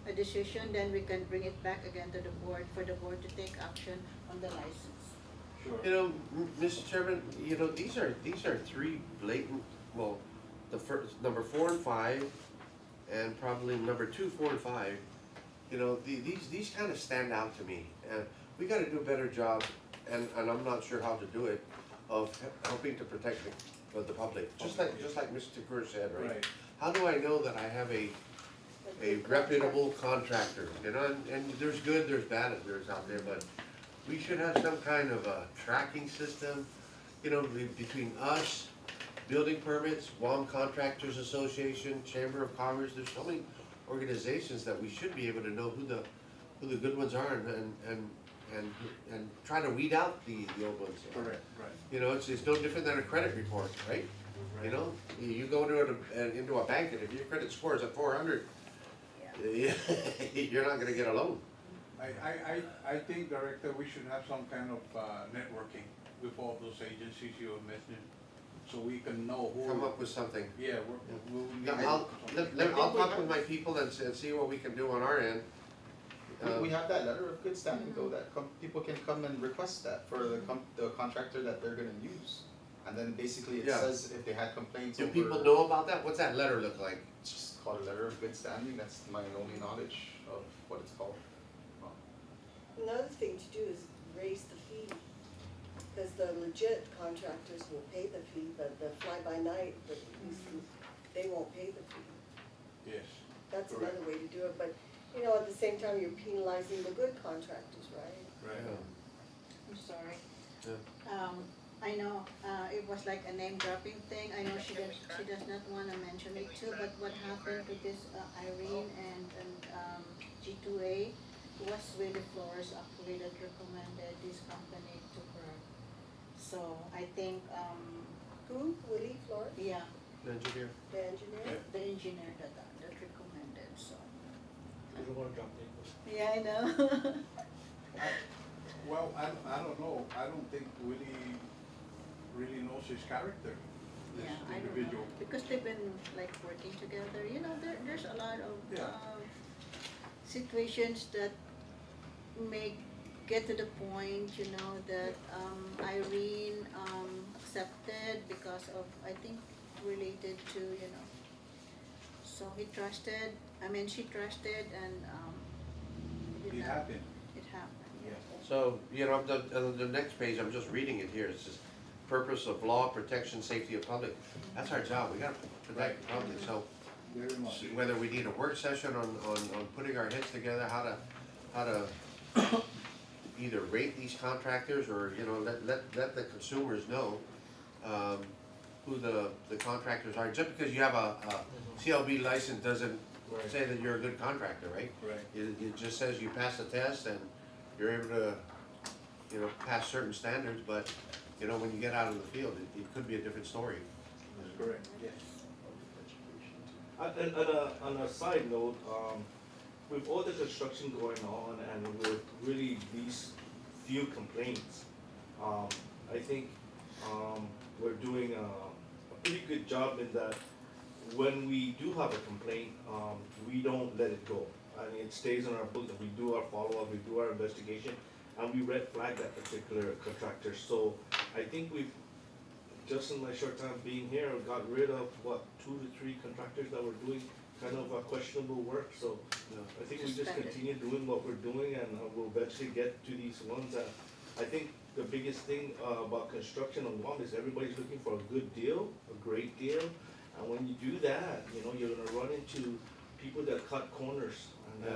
a decision, then we can bring it back again to the board, for the board to take action on the license. Sure. You know, Mr. Chairman, you know, these are three blatant, well, the first, number 4 and 5, and probably number 2, 4, and 5, you know, these kind of stand out to me. And we gotta do a better job, and I'm not sure how to do it, of helping to protect the public. Just like Mr. Kerr said, right? Right. How do I know that I have a reputable contractor? You know, and there's good, there's bad, there's out there, but we should have some kind of a tracking system, you know, between us, building permits, Guam Contractors Association, Chamber of Commerce. There's so many organizations that we should be able to know who the good ones are and try to weed out the old ones. Correct, right. You know, it's no different than a credit report, right? You know, you go into a bank, and if your credit score is at 400, you're not gonna get a loan. I think, Director, we should have some kind of networking with all those agencies you have mentioned, so we can know who. Come up with something. Yeah, we'll need. Yeah, I'll talk with my people and see what we can do on our end. We have that letter of good standing though, that people can come and request that for the contractor that they're gonna use. And then basically it Yeah. says if they had complaints Do over. people know about that? What's that letter look like? It's just called a letter of good standing, that's my only knowledge of what it's called. Another thing to do is raise the fee, because the legit contractors will pay the fee, but the fly-by-night, they won't pay the fee. Yes. That's Correct. another way to do it, but, you know, at the same time, you're penalizing the good contractors, right? Right. I'm sorry. Yeah. I know, it was like a name dropping thing, I know she does not wanna mention it too, but what happened to this, Irene and G2A was Willie Flores actually that recommended this company to her. So I think, Who, Willie Flores, yeah, Engineer? the engineer? the engineer that recommended, so. You don't wanna drop names. Yeah, I know. Well, I don't know, I don't think Willie really knows his character, this Yeah, I don't know, individual. because they've been like working together, you know, there's a lot of, Yeah. situations that may get to the point, you know, that, Irene, accepted because of, I think, related to, you know, so she trusted, and, It happened. It happened, yeah. So, you know, the next page, I'm just reading it here, it says, purpose of law, protection, safety of public. That's our job, we gotta protect the public, so Very much. whether we need a work session on putting our heads together, how to either rate these contractors or, you know, let the consumers know, who the contractors are. Just because you have a CLB license doesn't Right. say that you're a good contractor, right? Right. It just says you passed the test and you're able to past certain standards, but, when you get out in the field, it could be a different story. That's correct, yes. On a side note, with all the construction going on and with really these few complaints, I think, we're doing a pretty good job in that when we do have a complaint, we don't let it go. I mean, it stays on our book, and we do our follow-up, we do our investigation, and we red flag that particular contractor. So I think we've, just in my short time being here, got rid of, 2 to 3 contractors that were doing kind of questionable work. So I think we just Suspended. continue doing what we're doing, and we'll eventually get to these ones. I think the biggest thing about construction in Guam is everybody's looking for a good deal, a great deal. And when you do that, you're gonna run into people that cut corners. And,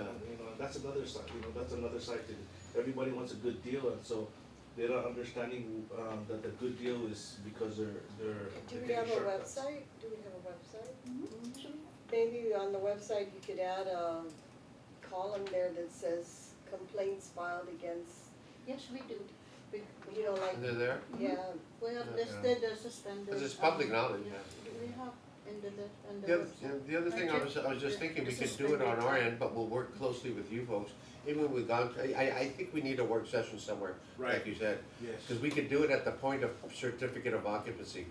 that's another side, that's another side to it. Everybody wants a good deal, and so they're not understanding that the good deal is because they're Do we taking have a shortcuts. website? Do we have a website? Maybe on the website you could add a column there that says complaints filed against, Yes, we do. like, And they're there, Mm-hmm. yeah, We have listed the suspended. because it's public knowledge. We have in the The website. the other thing I was just thinking, we could do it on our end, but we'll work closely with you folks. Even when we've gone, I think we need a work session somewhere, like Right. you said. Yes. Because we could do it at the point of certificate of occupancy.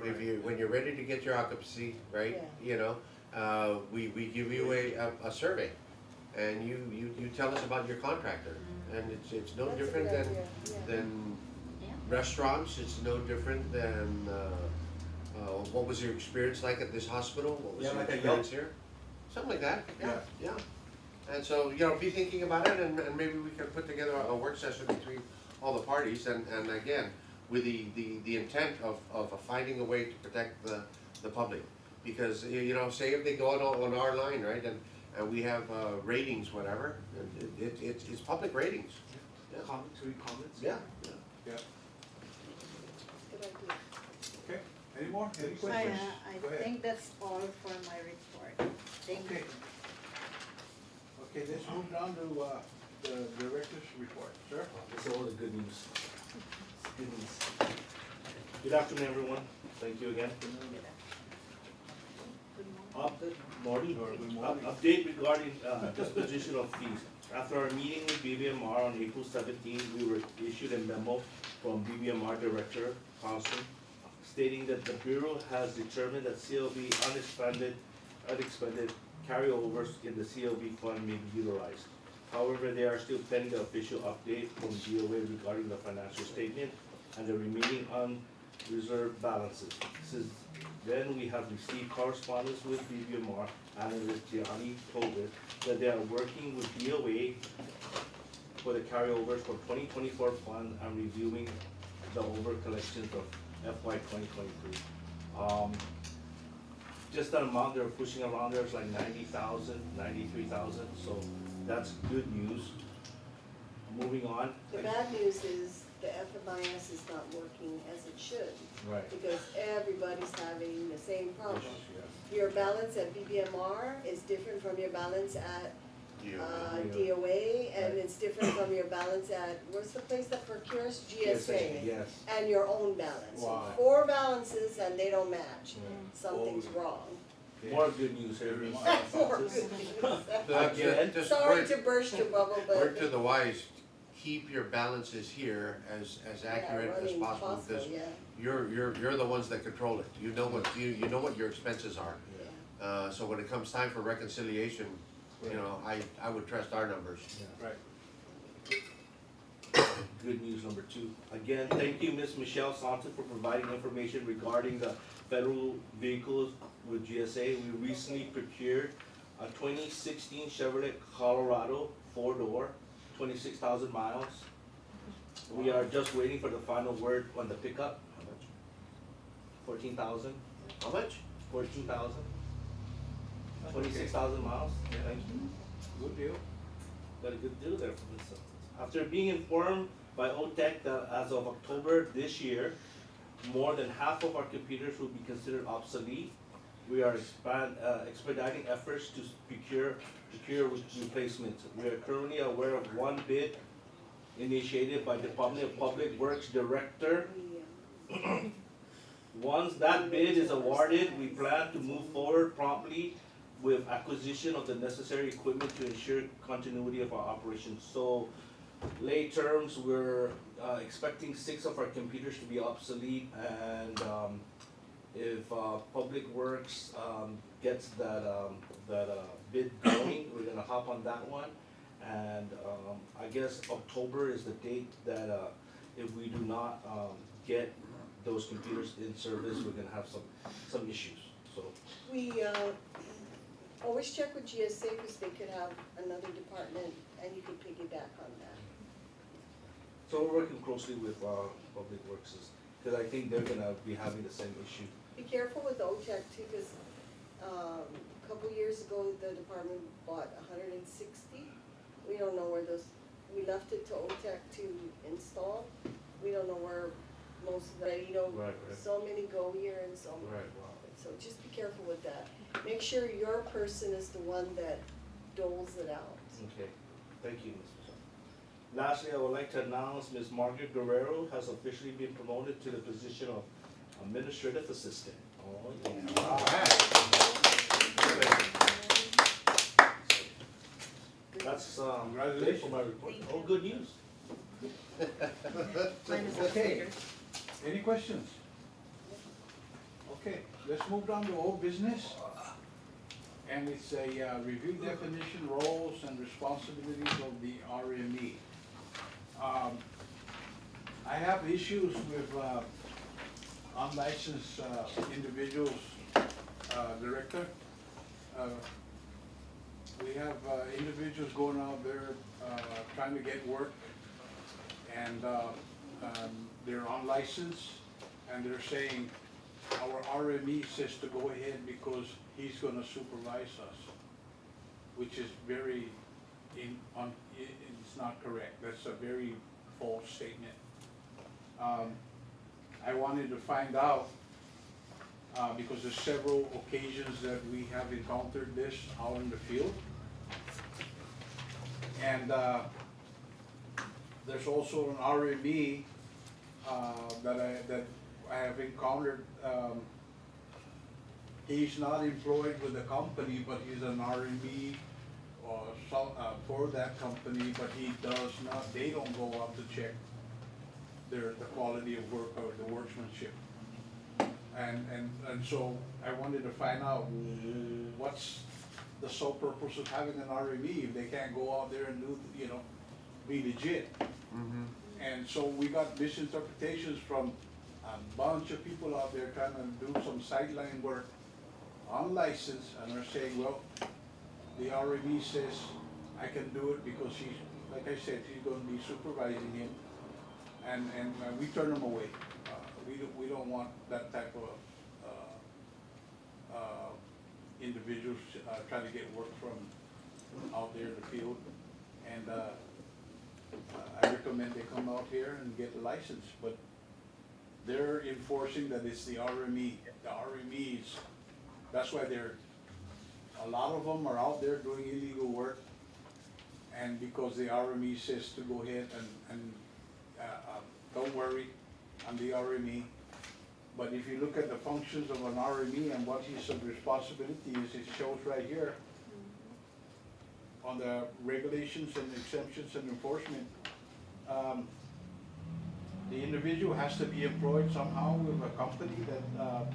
If you, when you're ready to get your occupancy, right, we give you a survey. And you tell us about your contractor. And it's no That's a different good than, idea, yeah. than Yeah. restaurants, it's no different than, what was your experience like at this hospital? What was Yeah, your like a experience here? Something like that, yeah. And so, be thinking about it, and maybe we can put together a work session between all the parties, and again, with the intent of finding a way to protect the public. Because, say if they go on our line, right, and we have ratings, whatever, it's public ratings. Yeah. Comments, read comments? Yeah. Yeah, good idea. okay. Any more? Any questions? Go I ahead. think that's all for my report. Thank you. Okay. Okay, let's move down to, the director's report, sir. This is all the good news. Good news. Good afternoon, everyone. Thank you again. Morning. Good morning. Update regarding disposition of fees. After our meeting with BBMR on April 17, we were issued a memo from BBMR Director Carlson stating that the Bureau has determined that CLB unexpended carryovers in the CLB fund may be utilized. However, they are still pending the official update from DOA regarding the financial statement and the remaining unreserved balances. Since then, we have received correspondence with BBMR analyst Gianni Tobit that they are working with DOA for the carryovers for 2024 fund and reviewing the over collections of FY 2023. Just the amount they're pushing around there is like 90,000, 93,000, so that's good news. Moving on. The bad news is the FMIS is not working as it should, Right. because everybody's having the same problem. Yes. Your balance at BBMR is different from your balance at DOA. DOA, and Right. it's different from your balance at, what's the place that procures? GSA. Yes. And your own balance. So Wow. 4 balances and they don't match. Something's Oh. wrong. More good news here. More good news. Again, Just Sorry word- to burst your bubble, but. Word to the wise, keep your balances here as accurate as running possible, because yeah. you're the ones that control it. You know what, you know what your expenses are. Yeah. So when it comes time for reconciliation, I would trust our numbers. Right. good news number 2. Again, thank you, Ms. Michelle Sampson, for providing information regarding the federal vehicles with GSA. We recently procured a 2016 Chevrolet Colorado 4-door, 26,000 miles. We are just waiting for the final word on the pickup. 14,000. How much? 14,000. 26,000 miles. Thank you. Good deal. Got a good deal there for this. After being informed by OTEC that as of October this year, more than half of our computers will be considered obsolete, we are expediting efforts to procure replacements. We are currently aware of one bid initiated by Department of Public Works Director. Once that bid is awarded, we plan to move forward promptly with acquisition of the necessary equipment to ensure continuity of our operations. So, lay terms, we're expecting 6 of our computers to be obsolete, and if Public Works gets that bid going, we're gonna hop on that one. And I guess October is the date that if we do not get those computers in service, we're gonna have some issues, so. We, always check with GSA, cause they could have another department and you could piggyback on that. So we're working closely with Public Works, because I think they're gonna be having the same issue. Be careful with OTEC too, cause, a couple years ago, the department bought 160. We don't know where those, we left it to OTEC to install. We don't know where most of the, Right. so many go here and so many. Right, wow. So just be careful with that. Make sure your person is the one that doles it out. Okay, thank you, Ms. Mazar. Lastly, I would like to announce Ms. Margaret Guerrero has officially been promoted to the position of Administrative Assistant. Oh, yeah. That's, it for my report. Oh, good news. Okay, any questions? Okay, let's move down to old business. And it's a review definition, roles and responsibilities of the RME. I have issues with unlicensed individuals, Director. We have individuals going out there trying to get work, and they're unlicensed, and they're saying our RME says to go ahead because he's gonna supervise us, which is very it's not correct. That's a very false statement. I wanted to find out, because there's several occasions that we have encountered this out in the field. And there's also an RME that I have encountered. He's not employed with the company, but he's an RME for that company, but he does not, they don't go out to check the quality of work or the workmanship. And so I wanted to find out what's the sole purpose of having an RME if they can't go out there and do, be legit. And so we got misinterpretations from a bunch of people out there trying to do some sideline work unlicensed, and are saying, well, the RME says I can do it because he's, like I said, he's gonna be supervising him, and we turn them away. We don't want that type of individuals trying to get work from out there in the field, and I recommend they come out here and get a license, but they're enforcing that it's the RME. The RMEs, that's why a lot of them are out there doing illegal work, and because the RME says to go ahead and don't worry, I'm the RME. But if you look at the functions of an RME and what his responsibility is, it shows right here on the regulations and exemptions and enforcement. The individual has to be employed somehow with a company that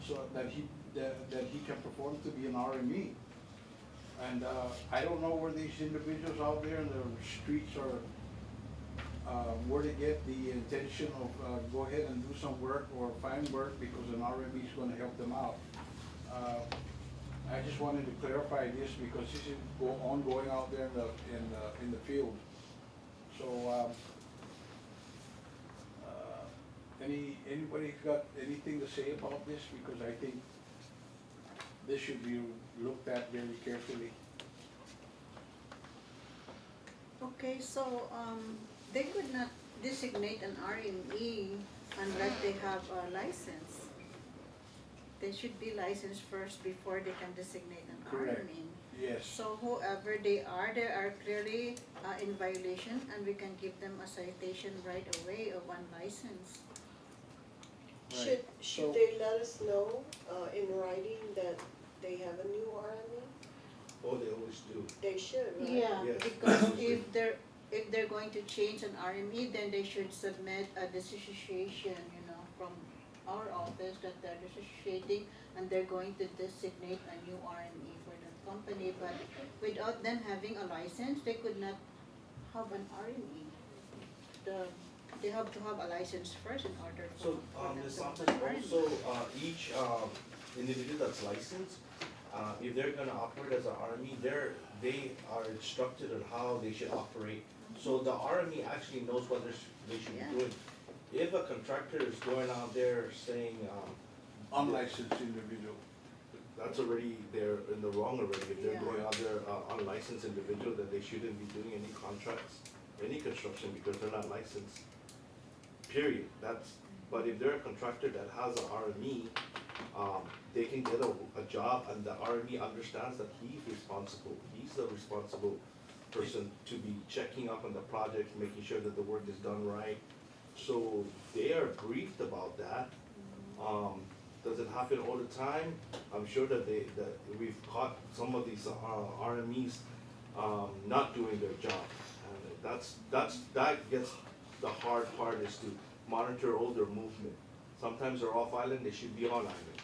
so that he can perform to be an RME. And I don't know where these individuals out there in the streets are, where they get the intention of go ahead and do some work or find work because an RME is going to help them out. I just wanted to clarify this because this is ongoing out there in the field. So anybody got anything to say about this? Because I think this should be looked at very carefully. Okay, so, they could not designate an RME unless they have a license. they should be licensed first before they can designate an Correct. RME. Yes. So whoever they are clearly in violation, and we can give them a citation right away of unlicensed. Should So- they let us know, in writing that they have a new RME? Oh, they always do. They should, right? Yeah, Yes. because if they're going to change an RME, then they should submit a dissociation, from our office that they're dissociating, and they're going to designate a new RME for the company, but without them having a license, they could not have an RME. They have to have a license first in order for So, them Ms. to have Santos, an RME. also, each, individual that's licensed, if they're gonna operate as a RME, they are instructed on how they should operate. So the RME actually knows what they should Yeah. be doing. If a contractor is going out there saying, Unlicensed individual. that's already, they're in the wrong already. If they're Yeah. going out there, unlicensed individual, then they shouldn't be doing any contracts, any construction, because they're not licensed. Period. But if they're a contractor that has a RME, they can get a job, and the RME understands that he's responsible. He's the responsible person to be checking up on the project, making sure that the work is done right. So they are briefed about that. Does it happen all the time? I'm sure that we've caught some of these RMEs not doing their job. And that gets, the hard part is to monitor all their movement. Sometimes they're off island, they should be on island.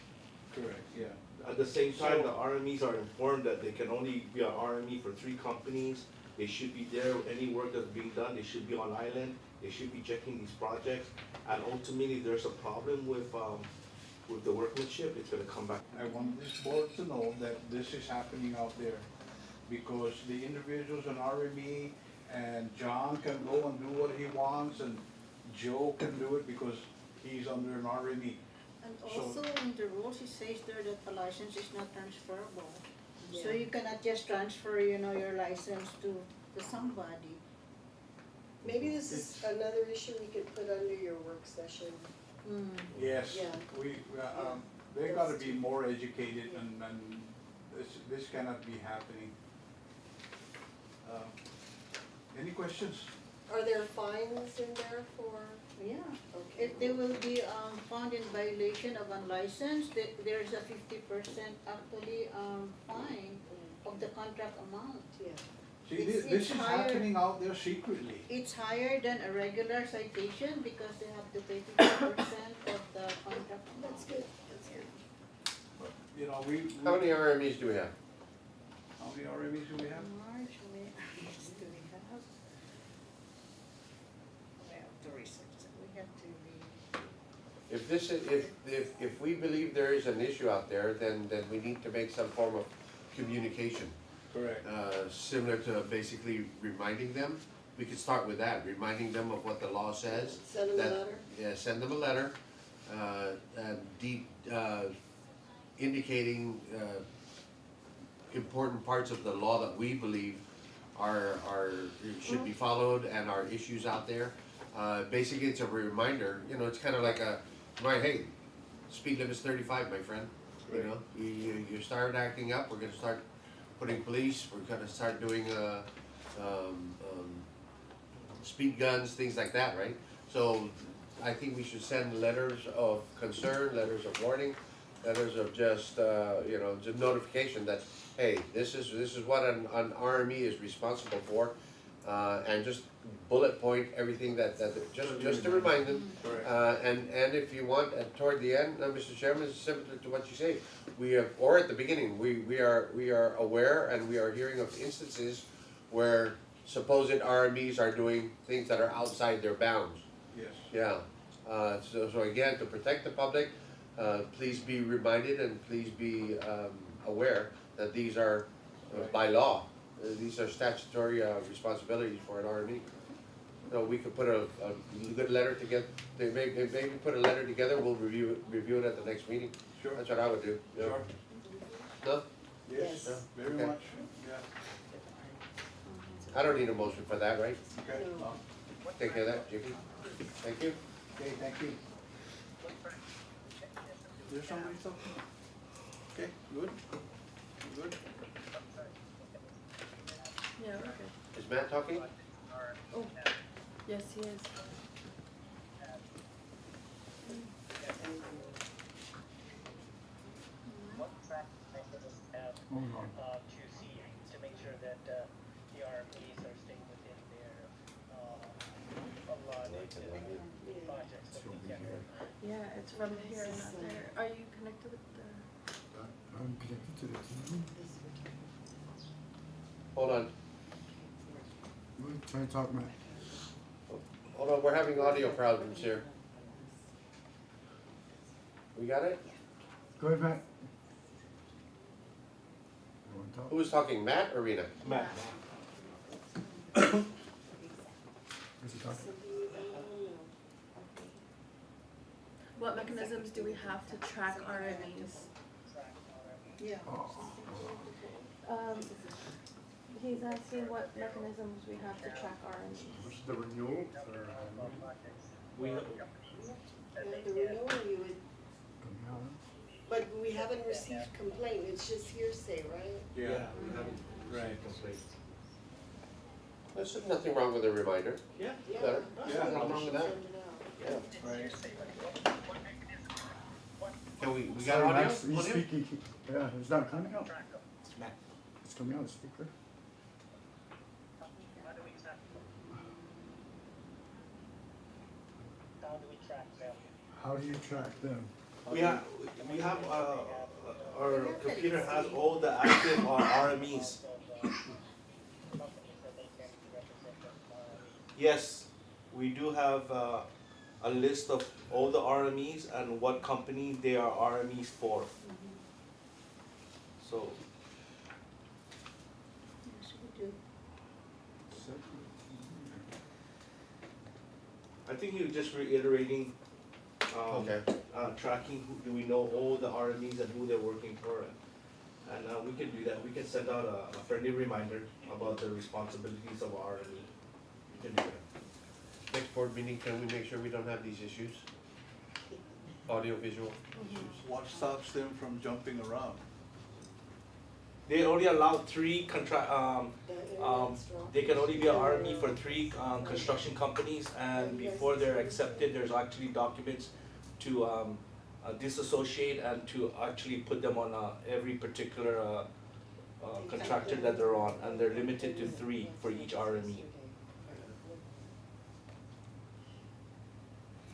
Correct, yeah. At the same time, the RMEs are informed that they can only be an RME for 3 companies. They should be there, any work that's being done, they should be on island, they should be checking these projects. And ultimately, if there's a problem with the workmanship, it's gonna come back. I want this board to know that this is happening out there, because the individuals in RME, and John can go and do what he wants, and Joe can do it because he's under an RME. And So- also in the rules, it says there that a license is not transferable. So Yeah. you cannot just transfer, your license to somebody. Maybe this is another issue we could put under your work session. Yes, Yeah. they gotta be more educated, and this cannot be happening. Any questions? Are there fines in there for, Yeah. okay? If they will be found in violation of unlicensed, there's a 50% actually fine of the contract amount. See, It's- this it's is higher. happening out there secretly. It's higher than a regular citation because they have to pay 50% of the contract amount. That's good, that's good. But, we. How many RMEs do we have? How many RMEs do we have? March, do we have? We have to research it, we have to read. If this is, if we believe there is an issue out there, then we need to make some form of communication. Correct. Similar to basically reminding them, we could start with that, reminding them of what the law says. Send them a that- letter? Yeah, send them a letter, indicating, important parts of the law that we believe should be followed, and are issues out there. Basically, it's a reminder, it's kinda like hey, speed limit's 35, my friend. You start acting up, we're gonna start putting police, we're gonna start doing, speed guns, things like that, right? So I think we should send letters of concern, letters of warning, letters of just notification that, hey, this is what an RME is responsible for, and just bullet point everything that just to remind them. Correct. And if you want, toward the end, Mr. Chairman, similar to what you say, we have, or at the beginning, we are aware, and we are hearing of instances where supposed RMEs are doing things that are outside their bounds. Yes. Yeah, so again, to protect the public, please be reminded, and please be aware that these are, by law, these are statutory responsibilities for an RME. So we could put a good letter together, maybe put a letter together, we'll review it at the next meeting. Sure. That's what I would do. Yeah. Sure. No? Yes, Yeah. very Okay. much, yeah. I don't need a motion for that, right? Okay. Take care of that, Jiggy. Thank you. Okay, thank you. There's somebody talking? Okay, good, good. Yeah, okay. Is Matt talking? Oh, yes, he is. What track mechanisms have to see, to make sure that the RMPs are staying within their allotted projects that we can work on? Yeah, it's from here, not there. Are you connected with the? I'm connected to the TV. Hold on, Try to talk, Matt. hold on, we're having audio problems here. We got it? Go ahead, Matt. You wanna talk? Who was talking, Matt or Rena? Matt. Is he talking? What mechanisms do we have to track RMEs? Yeah. Oh. He's asking what mechanisms we have to track RMEs. What's the renewal for, We, Yeah, the renewal you would, but we haven't received complaint, it's just hearsay, right? we haven't Right. complained. There's nothing wrong with a reminder. Yeah. Better. Yeah. Nothing wrong with that. Yeah. Right. Can we got Sorry, audio? Max, he's speaking. Yeah, it's not coming out. Matt. It's coming out of the speaker. How do we track them? How do you track them? We have, our computer has all the active RMEs. Yes, we do have a list of all the RMEs and what company they are RMEs for. So, Yes, we do. I think you're just reiterating, Okay. tracking, do we know all the RMEs and who they're working for? And we can do that, we can send out a friendly reminder about the responsibilities of RME. We can do that. Next board meeting, can we make sure we don't have these issues? Audio, visual issues? What stops them from jumping around? They only allow three they can only be an RME for three construction companies, and before they're accepted, there's actually documents to disassociate and to actually put them on every particular contractor that they're on, and they're limited to three for each RME.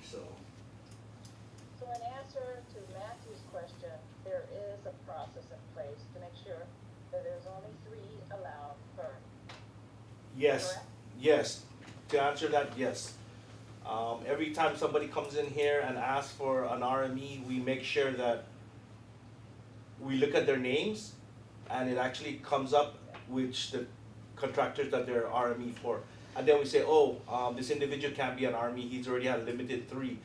So, So in answer to Matthew's question, there is a process in place to make sure that there's only 3 allowed per. yes, Correct? yes, to answer that, yes. Every time somebody comes in here and asks for an RME, we make sure that we look at their names and it actually comes up which the contractors that they're RME for. And then we say, oh, this individual can't be an RME, he's already had limited 3.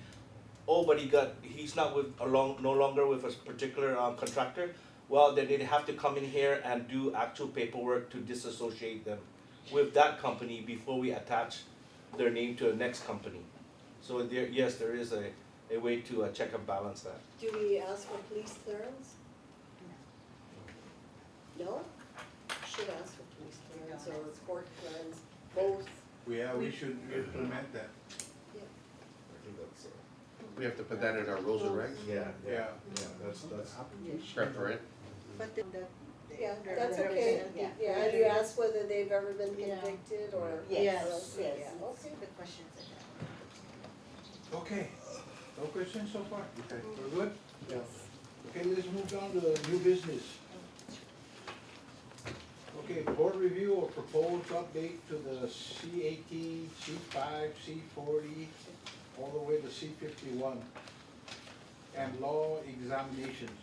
Oh, but he's not no longer with a particular contractor. Well, then they'd have to come in here and do actual paperwork to disassociate them with that company before we attach their name to a next company. So there, yes, there is a way to check and balance that. Do we ask for police clearance? No? Should ask for police clearance or court clearance, both. We should implement that. I think that's, We have to put that in our rules and regs? Yeah. that's. Prefer it. But then Yeah, that's okay. Yeah, and you ask whether they've ever been Yeah. convicted or. Yes, Yeah, yes. okay. The questions that Okay, no questions so far? Okay, we're good? Yes. Okay, let's move on to new business. Okay, board review or proposed update to the C18, C5, C40, all the way to C51, and law examinations.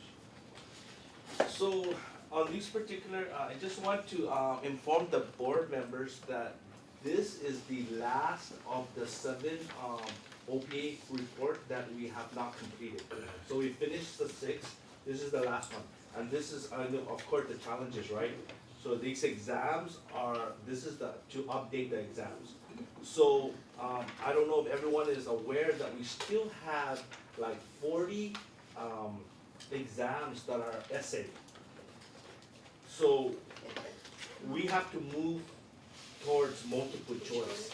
So on these particular, I just want to inform the board members that this is the last of the 7 OPA report that we have not completed. So we finished the 6, this is the last one. And this is, of course, the challenges, right? So these exams this is to update the exams. So I don't know if everyone is aware that we still have like 40 exams that are essay. So we have to move towards multiple choice.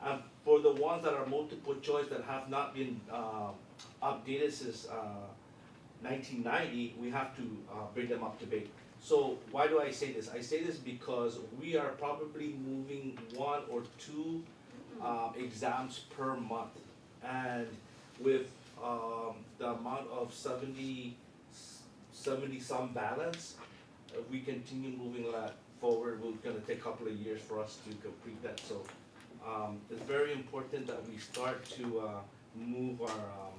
And for the ones that are multiple choice that have not been updated since 1990, we have to bring them up to date. So why do I say this? I say this because we are probably moving 1 or 2 exams per month. And with the amount of 70 some balance, if we continue moving that forward, we're gonna take a couple of years for us to complete that. So it's very important that we start to move our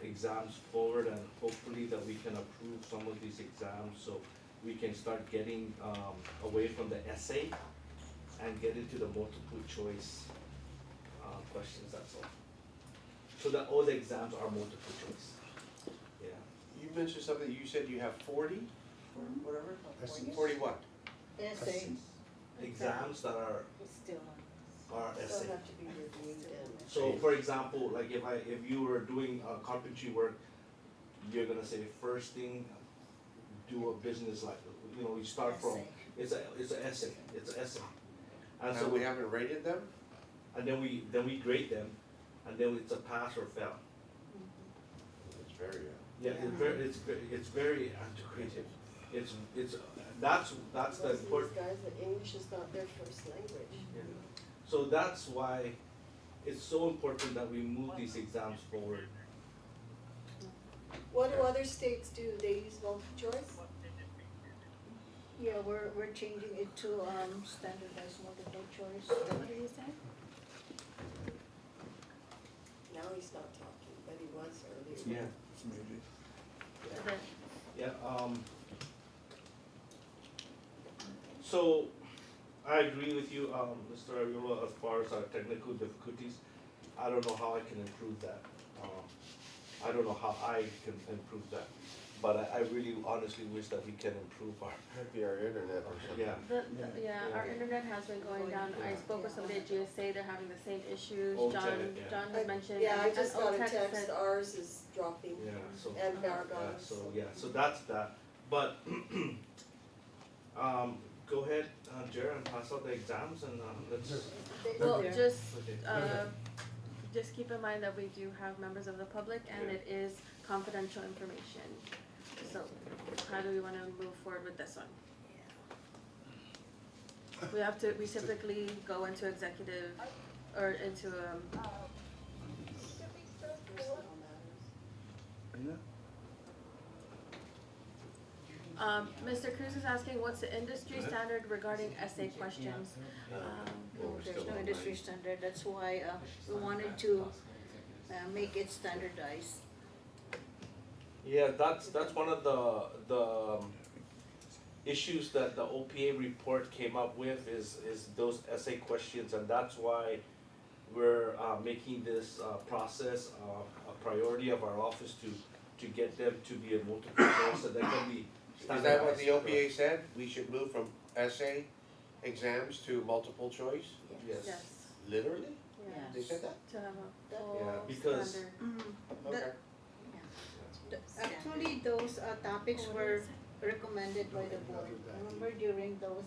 exams forward, and hopefully that we can approve some of these exams so we can start getting away from the essay and get into the multiple choice questions, that's all. So that all the exams are multiple choice. Yeah. You mentioned something, you said you have 40 or whatever? Essays. 40 what? Essay. Exams that are Still essay. Still have to be reviewed and. So for example, like if you were doing carpentry work, you're gonna say first thing, do a business like, you know, you start from, it's an essay, it's an essay. And so And we haven't rated them? and then we grade them, and then it's a pass or fail. It's very, Yeah, it's very antiquated. That's the Most of important. these guys, that English is not their first language. Yeah. So that's why it's so important that we move these exams forward. What do other states do? They use multiple choice? Yeah, we're changing it to standardized multiple choice. What do you say? Now he's not talking, but he was earlier. Yeah. It's maybe. Okay. Yeah, so I agree with you, Mr. Ariola, as far as our technical difficulties. I don't know how I can improve that. I don't know how I can improve that, but I really honestly wish that we can improve our, maybe our internet or something. yeah. Yeah, our internet has been going down. I spoke with somebody at GSA, they're having the same issues. OTEC, John, yeah. John had mentioned. Yeah, I and just got a OTEC text, said- ours is dropping, Yeah, so. and Yeah, Paragon. so that's that, but, go ahead, Jer, and pass out the exams and, let's. Well, Yeah. Okay. Just keep in mind that we do have members of the public and Yeah. it is confidential information. So how do we wanna move forward with this one? We typically go into executive or into, Personnel matters. Yeah. Mr. Cruz is asking, what's the industry standard regarding essay questions? Well, we're There's still no online. industry standard, that's why we wanted to make it standardized. Yeah, that's one of the issues that the OPA report came up with is those essay questions, and that's why we're making this process a priority of our office to get them to be a multiple choice, so they can be Is that what the standardized. OPA said? We should move from essay exams to multiple choice? Yes, Literally? yeah, They said that? to have a Yeah, full because- standard. Okay. Actually, those topics were recommended by the board. Remember during those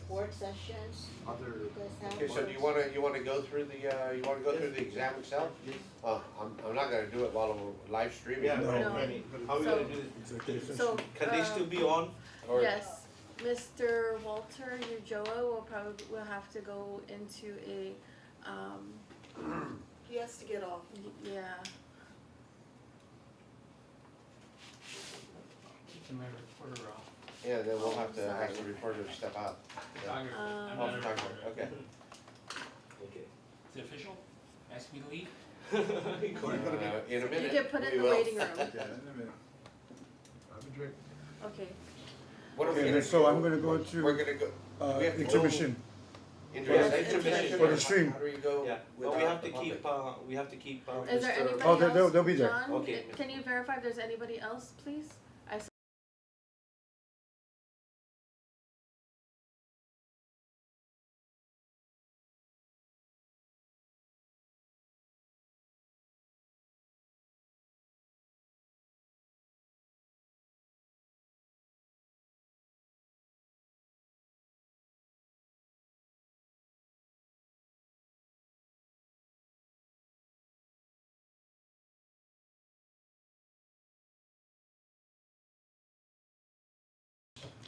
work sessions, Other. you guys have. Okay, so do you wanna go through the exam itself? I'm not gonna do it while we're live streaming. Yeah, No. I mean, how are we gonna do Executive this? So, Can they still be on? Or- yes, Mr. Walter Ujoa will have to go into a, He has to get off. yeah, Yeah, then we'll have to Sorry. have the reporter step out. Yeah. um, Oh, photographer, okay. Okay. Is it official? Ask me to leave? In a you minute, can put it we in the will. waiting room, Yeah, in a minute. Have a drink. okay. What are we Okay, gonna then, so I'm do? gonna go We're to, gonna go, we have to go- intermission. intermission. Yes, intermission. For the stream. How do you go Yeah, but without we have the to public? keep, we have to keep, Is there Mr. anybody Oh, else? they'll be there. John, Okay. can you verify if there's anybody else, please?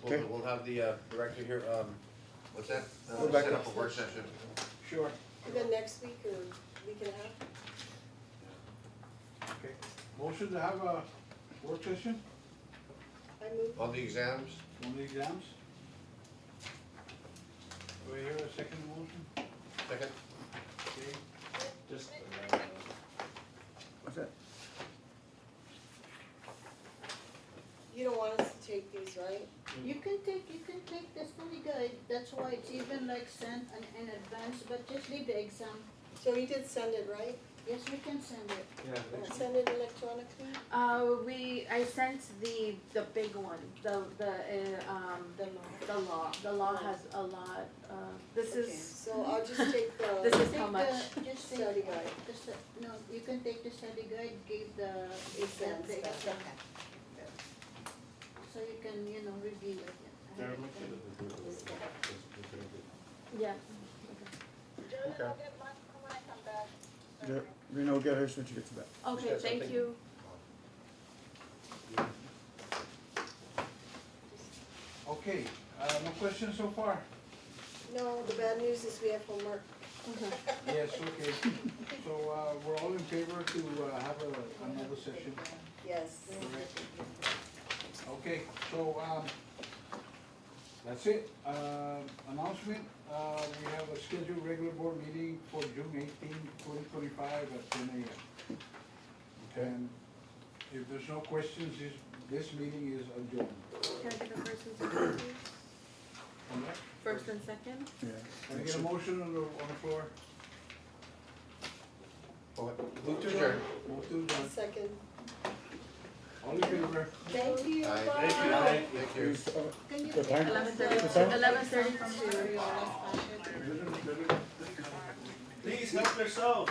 We'll, we'll have the, director here, what's that? Go back Set up. up a work session. Sure. And then next week or week and a half? Okay. Motion to have a work session I move. On the exams, on the exams? Do I hear a second motion? second? Okay. Just, What's that? You don't want us to take these, right? You can take the study guide, that's why it's even like sent in advance, but just leave the exam. So you did send it, right? Yes, we can send it. yeah, Send it electronically? I sent the big one, the law has a lot, this Okay, is, so I'll just take this the is how much. Just take study guide. no, you can take the study guide, give the Exam the stuff. exam. So you can, review it. Yeah. Julie, Okay. I'll get mine when I come back. Yeah, Rena will get hers when she gets back. Okay, got thank something? you. Okay, no questions so far? No, the bad news is we have homework. Yes, okay. So, we're all in favor to, have another session? Yes. Okay, so, that's it. Announcement, we have a scheduled regular board meeting for June 18, 2025 at 10 a.m. And if there's no questions, this meeting is adjourned. Can I get a first and second, please? On that? First and second? Yeah. Can I get a motion on the floor? Move to adjourn. Move to adjourn. Second. All in favor? Thank you, Aye. bye. Thank you. Can you The time? 11:32. please help yourself.